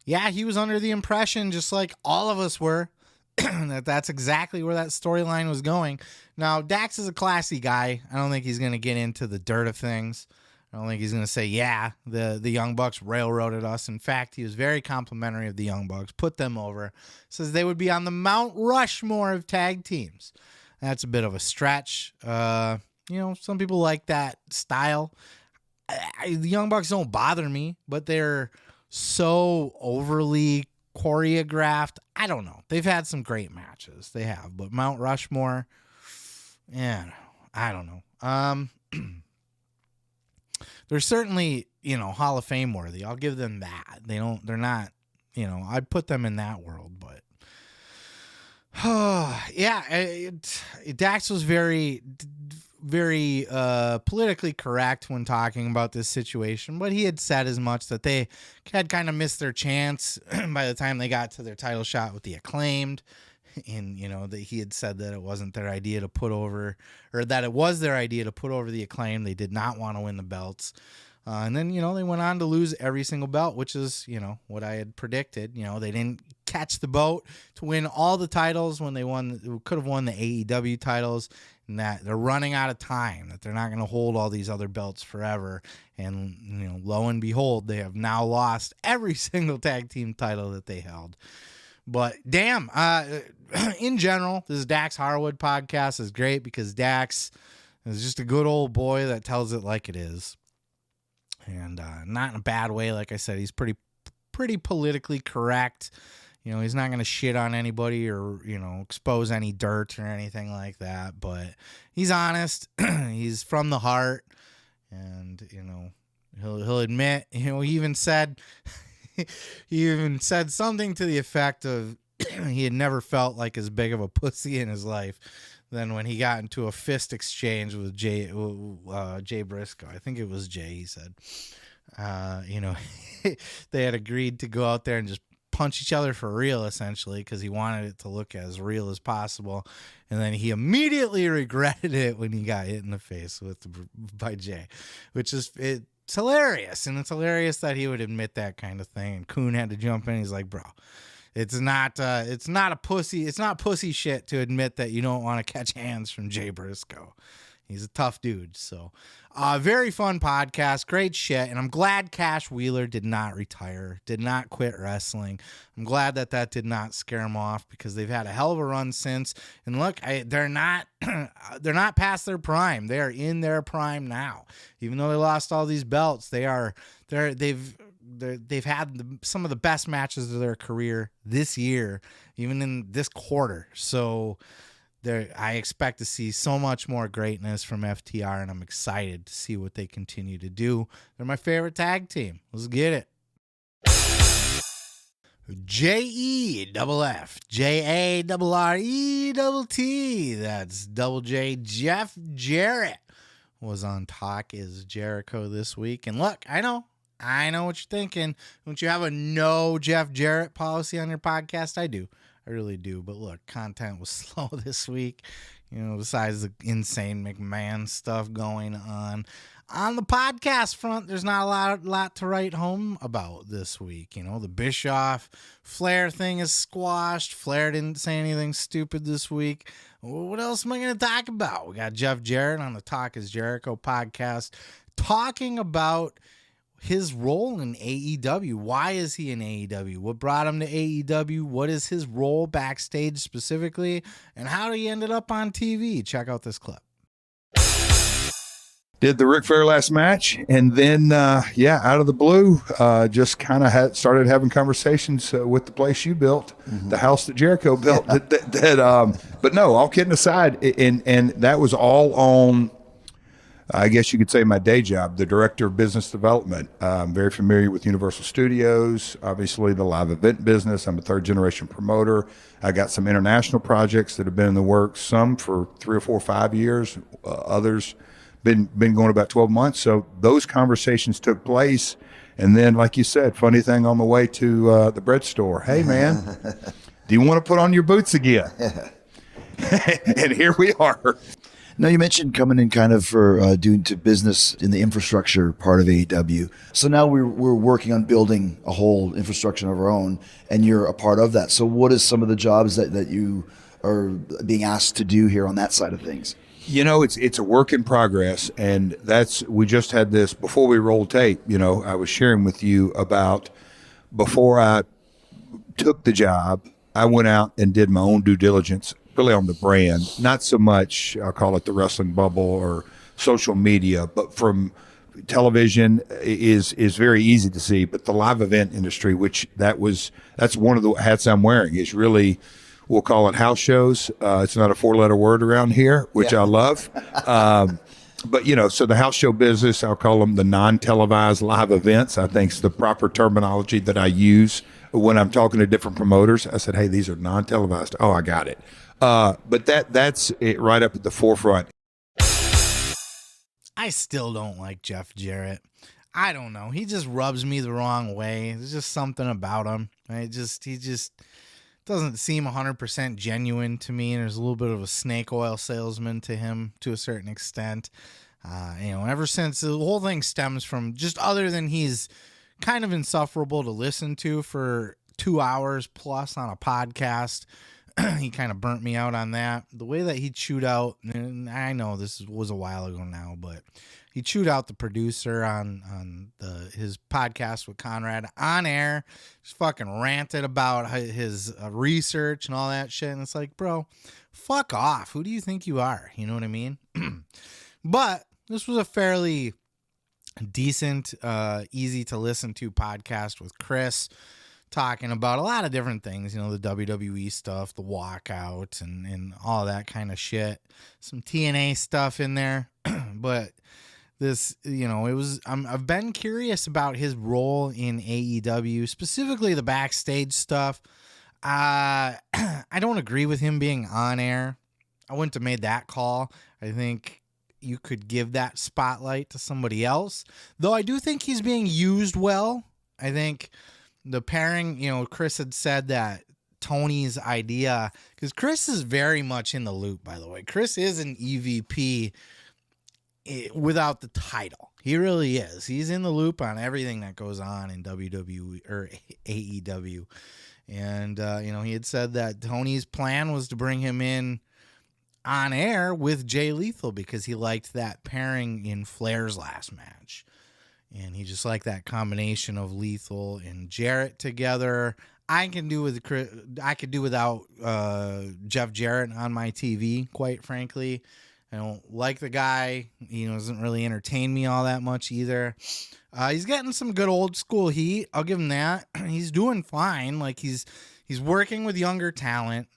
Yeah, he was under the impression, just like all of us were, that's exactly where that storyline was going. Now, Dax is a classy guy. I don't think he's going to get into the dirt of things. I don't think he's going to say, yeah, the Young Bucks railroaded us. In fact, he was very complimentary of the Young Bucks, put them over, says they would be on the Mount Rushmore of tag teams. That's a bit of a stretch. You know, some people like that style. The Young Bucks don't bother me, but they're so overly choreographed. I don't know. They've had some great matches. They have, but Mount Rushmore, yeah, I don't know. They're certainly, you know, Hall of Fame worthy. I'll give them that. They're not, you know, I'd put them in that world, but yeah, Dax was very politically correct when talking about this situation, but he had said as much that they had kind of missed their chance by the time they got to their title shot with the Acclaimed. And, you know, that he had said that it wasn't their idea to put over, or that it was their idea to put over the Acclaim. They did not want to win the belts. And then, you know, they went on to lose every single belt, which is, you know, what I had predicted. You know, they didn't catch the boat to win all the titles when they could have won the AEW titles, and that they're running out of time, that they're not going to hold all these other belts forever. And, you know, lo and behold, they have now lost every single tag team title that they held. But damn, in general, this Dax Harwood podcast is great because Dax He's just a good old boy that tells it like it is. And not in a bad way. Like I said, he's pretty politically correct. He's not going to shit on anybody or, expose any dirt or anything like that. But he's honest. He's from the heart. And, he'll admit, he even said something to the effect of he had never felt like as big of a pussy in his life than when he got into a fist exchange with Jay Briscoe. I think it was Jay, he said. They had agreed to go out there and just punch each other for real, essentially, because he wanted it to look as real as possible. And then he immediately regretted it when he got hit in the face by Jay, which is it's hilarious. And it's hilarious that he would admit that kind of thing. And Kuhn had to jump in. He's like, bro, it's not pussy shit to admit that you don't want to catch hands from Jay Briscoe. He's a tough dude. So, very fun podcast. Great shit. And I'm glad Cash Wheeler did not retire, did not quit wrestling. I'm glad that did not scare him off, because they've had a hell of a run since. And look, they're not past their prime. They are in their prime now. Even though they lost all these belts, they've had some of the best matches of their career this year, even in this quarter. So, I expect to see so much more greatness from FTR, and I'm excited to see what they continue to do. They're my favorite tag team. Let's get it. JEFF, JARRETT. That's Double J. Jeff Jarrett was on Talk is Jericho this week. And look, I know what you're thinking. Don't you have a no Jeff Jarrett policy on your podcast? I do. I really do. But look, content was slow this week, besides the insane McMahon stuff going on. On the podcast front, there's not a lot to write home about this week. The Bischoff Flair thing is squashed. Flair didn't say anything stupid this week. What else am I going to talk about? We got Jeff Jarrett on the Talk is Jericho podcast talking about his role in AEW. Why is he in AEW? What brought him to AEW? What is his role backstage specifically? And how he ended up on TV? Check out this clip. Did the Ric Flair last match, and then, out of the blue, just kind of started having conversations with the place you built, the house that Jericho built. But no, all kidding aside, and that was all on, I guess you could say, my day job, the director of business development. I'm very familiar with Universal Studios, obviously the live event business. I'm a third generation promoter. I got some international projects that have been in the works, some for 3 or 4 or 5 years, others been going about 12 months. So those conversations took place. And then, like you said, funny thing on the way to the bread store. Hey, man, do you want to put on your boots again? And here we are. Now, you mentioned coming in kind of for doing to business in the infrastructure part of AEW. So now we're working on building a whole infrastructure of our own, and you're a part of that. So what is some of the jobs that you are being asked to do here on that side of things? It's a work in progress, and we just had this before we rolled tape. I was sharing with you about before I took the job, I went out and did my own due diligence, really on the brand, not so much, I'll call it the wrestling bubble or social media, but from television is very easy to see. But the live event industry, which that's one of the hats I'm wearing, is really, we'll call it house shows. It's not a 4-letter word around here, which I love. But, so the house show business, I'll call them the non-televised live events, I think is the proper terminology that I use when I'm talking to different promoters. I said, hey, these are non-televised. Oh, I got it. But that's it right up at the forefront. I still don't like Jeff Jarrett. I don't know. He just rubs me the wrong way. There's just something about him. He just doesn't seem 100% genuine to me. And there's a little bit of a snake oil salesman to him to a certain extent. Ever since the whole thing stems from just other than he's kind of insufferable to listen to for 2 hours plus on a podcast. He kind of burnt me out on that. The way that he chewed out, and I know this was a while ago now, but he chewed out the producer on his podcast with Conrad on air. Just fucking ranted about his research and all that shit. And it's like, bro, fuck off. Who do you think you are? You know what I mean? But this was a fairly decent, easy to listen to podcast with Chris, talking about a lot of different things, the WWE stuff, the walkout, and all that kind of shit. Some TNA stuff in there, but this, I've been curious about his role in AEW, specifically the backstage stuff. I don't agree with him being on air. I wouldn't have made that call. I think you could give that spotlight to somebody else, though I do think he's being used well. I think the pairing, Chris had said that Tony's idea, because Chris is very much in the loop, by the way. Chris is an EVP without the title. He really is. He's in the loop on everything that goes on in WWE or AEW. And, he had said that Tony's plan was to bring him in on air with Jay Lethal because he liked that pairing in Flair's last match. And he just liked that combination of Lethal and Jarrett together. I could do without Jeff Jarrett on my TV, quite frankly. I don't like the guy. He doesn't really entertain me all that much either. He's getting some good old school heat. I'll give him that. He's doing fine. Like he's working with younger talent.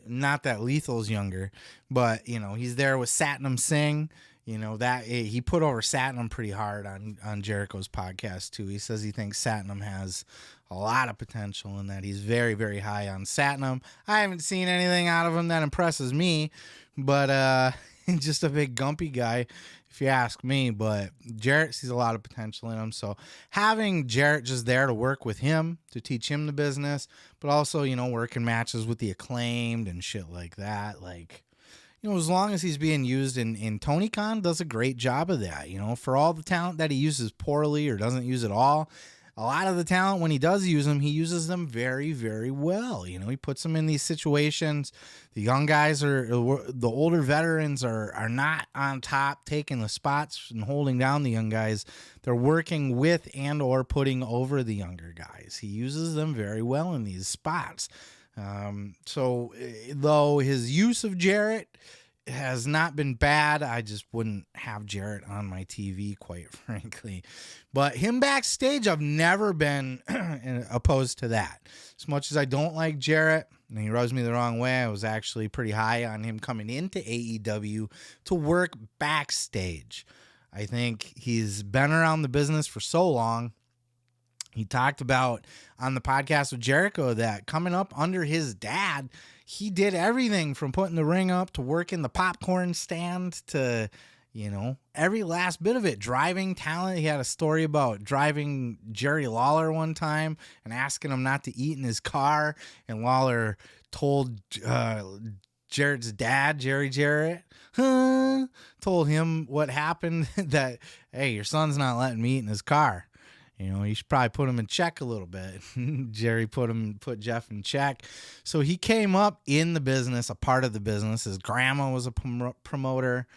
Not that Lethal's younger, but he's there with Satnam Singh. That he put over Satnam pretty hard on Jericho's podcast too. He says he thinks Satnam has a lot of potential and that he's very, very high on Satnam. I haven't seen anything out of him that impresses me, but just a big gumpy guy, if you ask me. But Jarrett sees a lot of potential in him. So having Jarrett just there to work with him, to teach him the business, but also, working matches with the Acclaimed and shit like that, as long as he's being used in Tony Khan does a great job of that, for all the talent that he uses poorly or doesn't use at all. A lot of the talent, when he does use them, he uses them very, very well. He puts them in these situations. The young guys the older veterans are not on top taking the spots and holding down the young guys. They're working with and or putting over the younger guys. He uses them very well in these spots. So though his use of Jarrett has not been bad, I just wouldn't have Jarrett on my TV, quite frankly. But him backstage, I've never been opposed to that. As much as I don't like Jarrett, and he rubs me the wrong way, I was actually pretty high on him coming into AEW to work backstage. I think he's been around the business for so long. He talked about on the podcast with Jericho that coming up under his dad, he did everything from putting the ring up to working the popcorn stand to, every last bit of it. Driving talent. He had a story about driving Jerry Lawler one time and asking him not to eat in his car. And Lawler told Jarrett's dad, Jerry Jarrett, told him what happened, that, hey, your son's not letting me eat in his car. You should probably put him in check a little bit. Jerry put Jeff in check. So he came up in the business, a part of the business. His grandma was a promoter.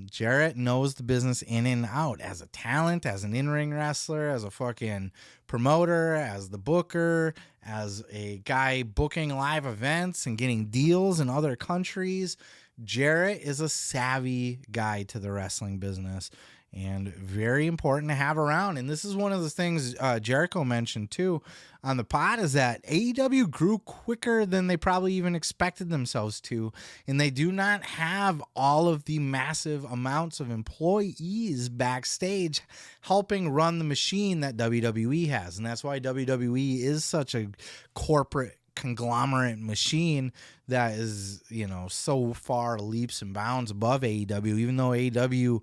Jarrett knows the business in and out as a talent, as an in-ring wrestler, as a fucking promoter, as the booker, as a guy booking live events and getting deals in other countries. Jarrett is a savvy guy to the wrestling business. And very important to have around. And this is one of the things Jericho mentioned too on the pod, is that AEW grew quicker than they probably even expected themselves to. And they do not have all of the massive amounts of employees backstage helping run the machine that WWE has. And that's why WWE is such a corporate conglomerate machine that is, so far leaps and bounds above AEW, even though AEW,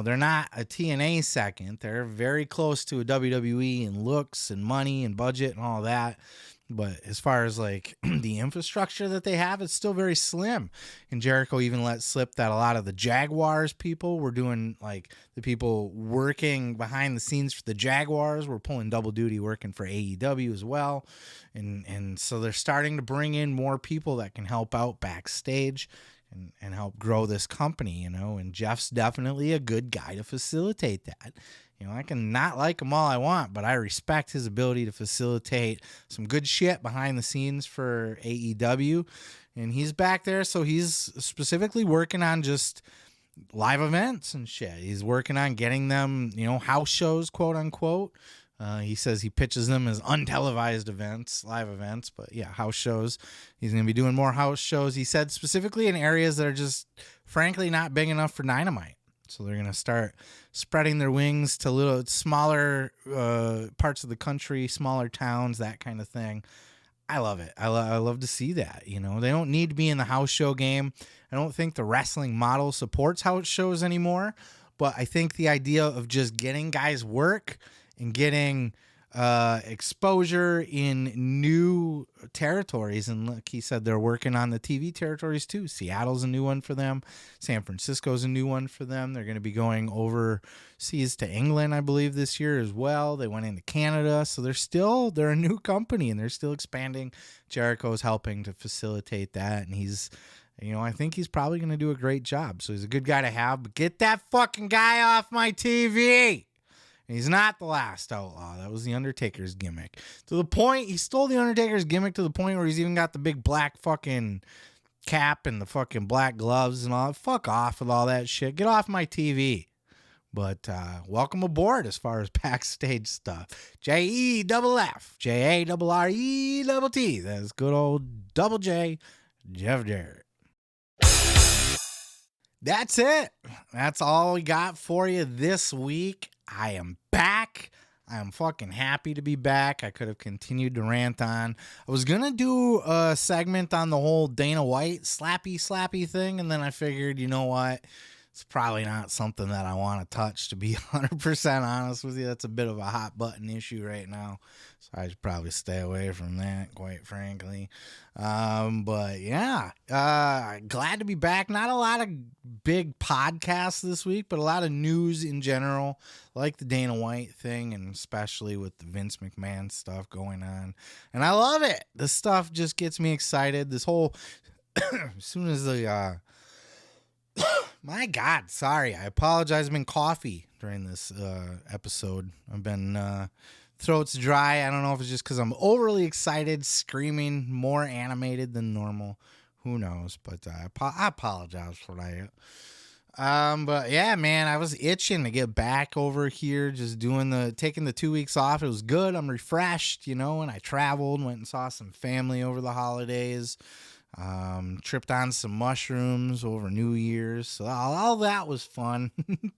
they're not a TNA second. They're very close to a WWE in looks and money and budget and all that. But as far as the infrastructure that they have, it's still very slim. And Jericho even let slip that a lot of the Jaguars people were doing, the people working behind the scenes for the Jaguars were pulling double duty working for AEW as well. And so they're starting to bring in more people that can help out backstage and help grow this company, and Jeff's definitely a good guy to facilitate that. I can not like him all I want, but I respect his ability to facilitate some good shit behind the scenes for AEW. and he's back there. So he's specifically working on just live events and shit. He's working on getting them, house shows, quote unquote. He says he pitches them as untelevised events, live events, but yeah, house shows. He's going to be doing more house shows. He said specifically in areas that are just, frankly, not big enough for Dynamite. So they're going to start spreading their wings to little smaller parts of the country, smaller towns, that kind of thing. I love it. I love to see that. They don't need to be in the house show game. I don't think the wrestling model supports house shows anymore, but I think the idea of just getting guys work and getting exposure in new territories. And look, he said they're working on the TV territories too. Seattle's a new one for them. San Francisco's a new one for them. They're going to be going overseas to England, I believe, this year as well. They went into Canada. So they're a new company and they're still expanding. Jericho's helping to facilitate that. And he's, I think he's probably going to do a great job. So he's a good guy to have, but get that fucking guy off my TV. He's not the last outlaw. That was the Undertaker's gimmick. To the point, he stole the Undertaker's gimmick to the point where he's even got the big black fucking cap and the fucking black gloves and all. Fuck off with all that shit. Get off my TV. But welcome aboard as far as backstage stuff. JEFF, JARRETT. That's good old Double J, Jeff Jarrett. That's it. That's all we got for you this week. I am back. I am fucking happy to be back. I could have continued to rant on. I was going to do a segment on the whole Dana White slappy thing, and then I figured, you know what? It's probably not something that I want to touch, to be 100% honest with you. That's a bit of a hot button issue right now. So I should probably stay away from that, quite frankly. But yeah, glad to be back. Not a lot of big podcasts this week, but a lot of news in general, like the Dana White thing, and especially with the Vince McMahon stuff going on. And I love it. This stuff just gets me excited. This whole, as soon as the, my God, sorry. I apologize. I've been coffee during this episode. I've been throat's dry. I don't know if it's just because I'm overly excited, screaming, more animated than normal. Who knows? But I apologize for that. But yeah, man, I was itching to get back over here, just taking the 2 weeks off. It was good. I'm refreshed, and I traveled, went and saw some family over the holidays. Tripped on some mushrooms over New Year's. So all that was fun.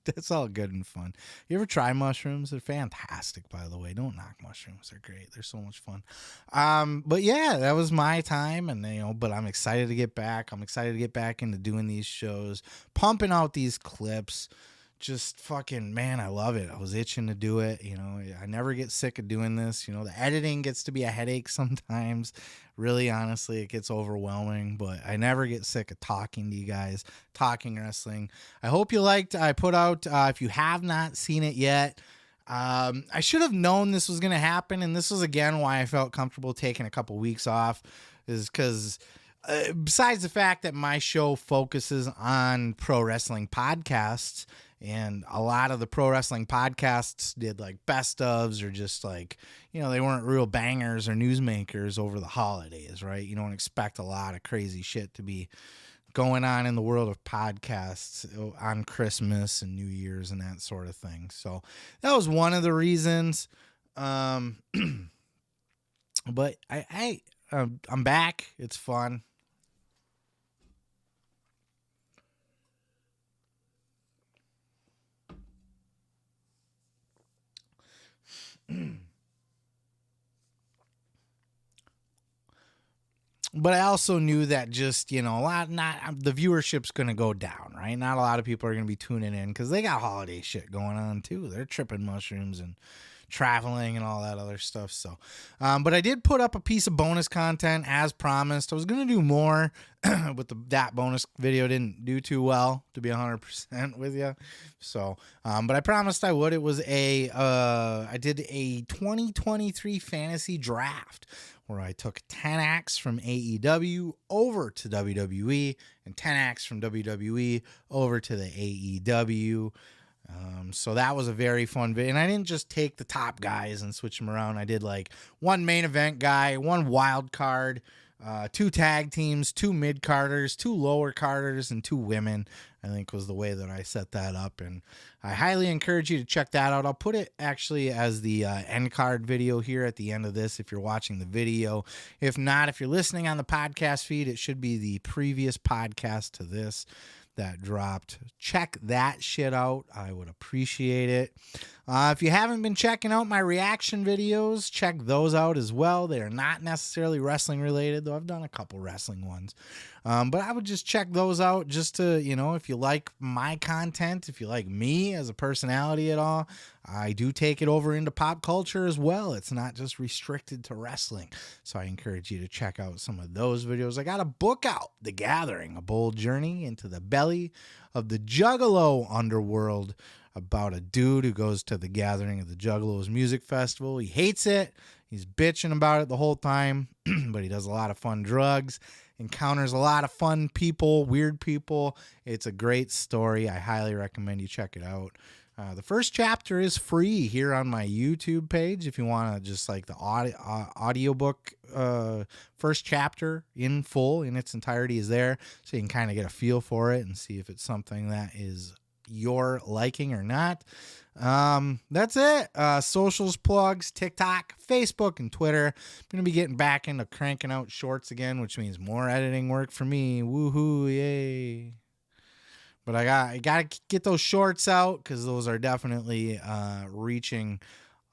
That's all good and fun. You ever try mushrooms? They're fantastic, by the way. Don't knock mushrooms. They're great. They're so much fun. But yeah, that was my time, and but I'm excited to get back. I'm excited to get back into doing these shows, pumping out these clips. Just fucking, man, I love it. I was itching to do it. I never get sick of doing this. The editing gets to be a headache sometimes. Really, honestly, it gets overwhelming, but I never get sick of talking to you guys, talking wrestling. I hope you liked, I put out, if you have not seen it yet, I should have known this was going to happen. And this was, again, why I felt comfortable taking a couple weeks off, is because besides the fact that my show focuses on pro wrestling podcasts, and a lot of the pro wrestling podcasts did like best ofs, or just like, they weren't real bangers or newsmakers over the holidays, right? You don't expect a lot of crazy shit to be going on in the world of podcasts on Christmas and New Year's and that sort of thing. So that was one of the reasons. But I'm back. It's fun. But I also knew that just, the viewership's going to go down, right? Not a lot of people are going to be tuning in because they got holiday shit going on too. They're tripping mushrooms and traveling and all that other stuff. So, but I did put up a piece of bonus content as promised. I was going to do more, but that bonus video didn't do too well, to be 100% with you. So, but I promised I would. It was I did a 2023 fantasy draft where I took 10 acts from AEW over to WWE and 10 acts from WWE over to the AEW. So that was a very fun video. And I didn't just take the top guys and switch them around. I did like one main event guy, one wild card, 2 tag teams, 2 mid-carders, 2 lower-carders, and 2 women, I think was the way that I set that up. And I highly encourage you to check that out. I'll put it actually as the end card video here at the end of this if you're watching the video. If not, if you're listening on the podcast feed, it should be the previous podcast to this that dropped. Check that shit out. I would appreciate it. If you haven't been checking out my reaction videos, check those out as well. They are not necessarily wrestling related, though I've done a couple wrestling ones. But I would just check those out just to, if you like my content, if you like me as a personality at all, I do take it over into pop culture as well. It's not just restricted to wrestling. So I encourage you to check out some of those videos. I got a book out, The Gathering, A Bold Journey into the Belly of the Juggalo Underworld, about a dude who goes to the gathering of the Juggalos Music Festival. He hates it. He's bitching about it the whole time, but he does a lot of fun drugs, encounters a lot of fun people, weird people. It's a great story. I highly recommend you check it out. The first chapter is free here on my YouTube page. If you want to just like the audiobook, first chapter in full, in its entirety is there. So you can kind of get a feel for it and see if it's something that is your liking or not. That's it. Socials, plugs, TikTok, Facebook, and Twitter. I'm going to be getting back into cranking out shorts again, which means more editing work for me. Woohoo, yay. But I got to get those shorts out because those are definitely reaching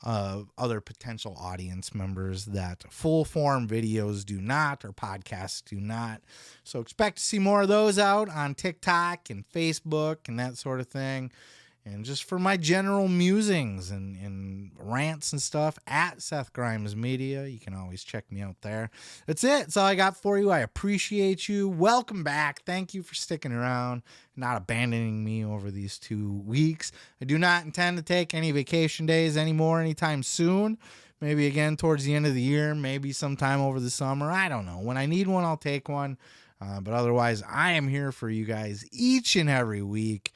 other potential audience members that full form videos do not, or podcasts do not. So expect to see more of those out on TikTok and Facebook and that sort of thing. And just for my general musings and rants and stuff, at Seth Grimes Media. You can always check me out there. That's it. That's all I got for you. I appreciate you. Welcome back. Thank you for sticking around, not abandoning me over these 2 weeks. I do not intend to take any vacation days anymore anytime soon. Maybe again towards the end of the year, maybe sometime over the summer. I don't know. When I need one, I'll take one. But otherwise, I am here for you guys each and every week.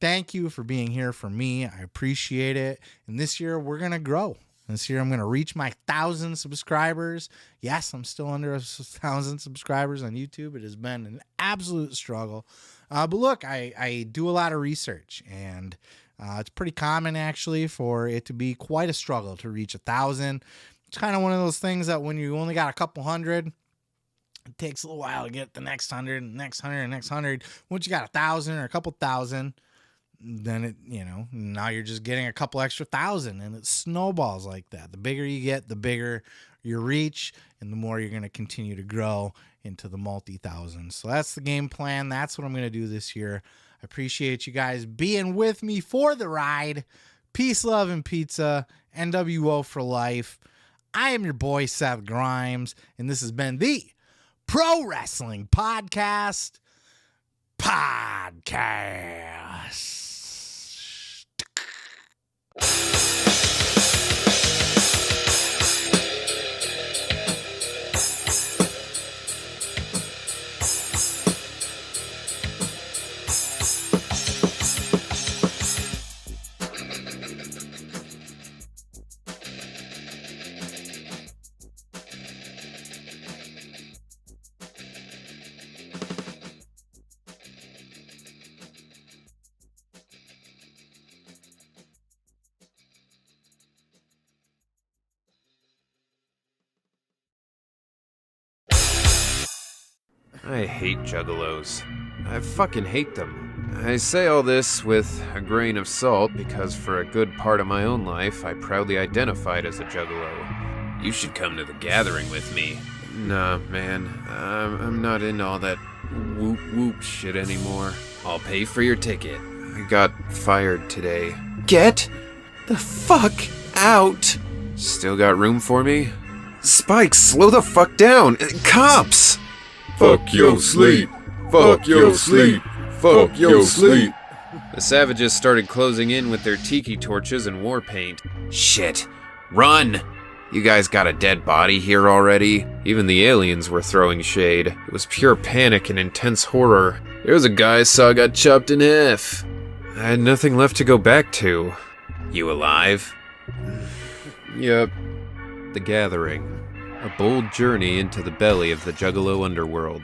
Thank you for being here for me. I appreciate it. And this year, we're going to grow. This year, I'm going to reach my 1,000 subscribers. Yes, I'm still under 1,000 subscribers on YouTube. It has been an absolute struggle. But look, I do a lot of research, and it's pretty common, actually, for it to be quite a struggle to reach 1,000. It's kind of one of those things that when you only got a couple hundred, it takes a little while to get the next 100 and the next 100 and the next 100. Once you got 1,000 or a couple thousand, then it, now you're just getting a couple extra thousand, and it snowballs like that. The bigger you get, the bigger your reach, and the more you're going to continue to grow into the multi-thousands. So that's the game plan. That's what I'm going to do this year. I appreciate you guys being with me for the ride. Peace, love, and pizza. NWO for life. I am your boy, Seth Grimes, and this has been the Pro Wrestling Podcast. I hate juggalos. I fucking hate them. I say all this with a grain of salt because for a good part of my own life, I proudly identified as a juggalo. You should come to the gathering with me. Nah, man, I'm not into all that whoop-whoop shit anymore. I'll pay for your ticket. I got fired today. Get the fuck out! Still got room for me? Spike, slow the fuck down! Cops! Fuck your sleep. Fuck your sleep. Fuck your sleep. The savages started closing in with their tiki torches and war paint. Shit. Run! You guys got a dead body here already? Even the aliens were throwing shade. It was pure panic and intense horror. There was a guy I saw got chopped in half. I had nothing left to go back to. You alive? Yep. The gathering. A bold journey into the belly of the Juggalo underworld.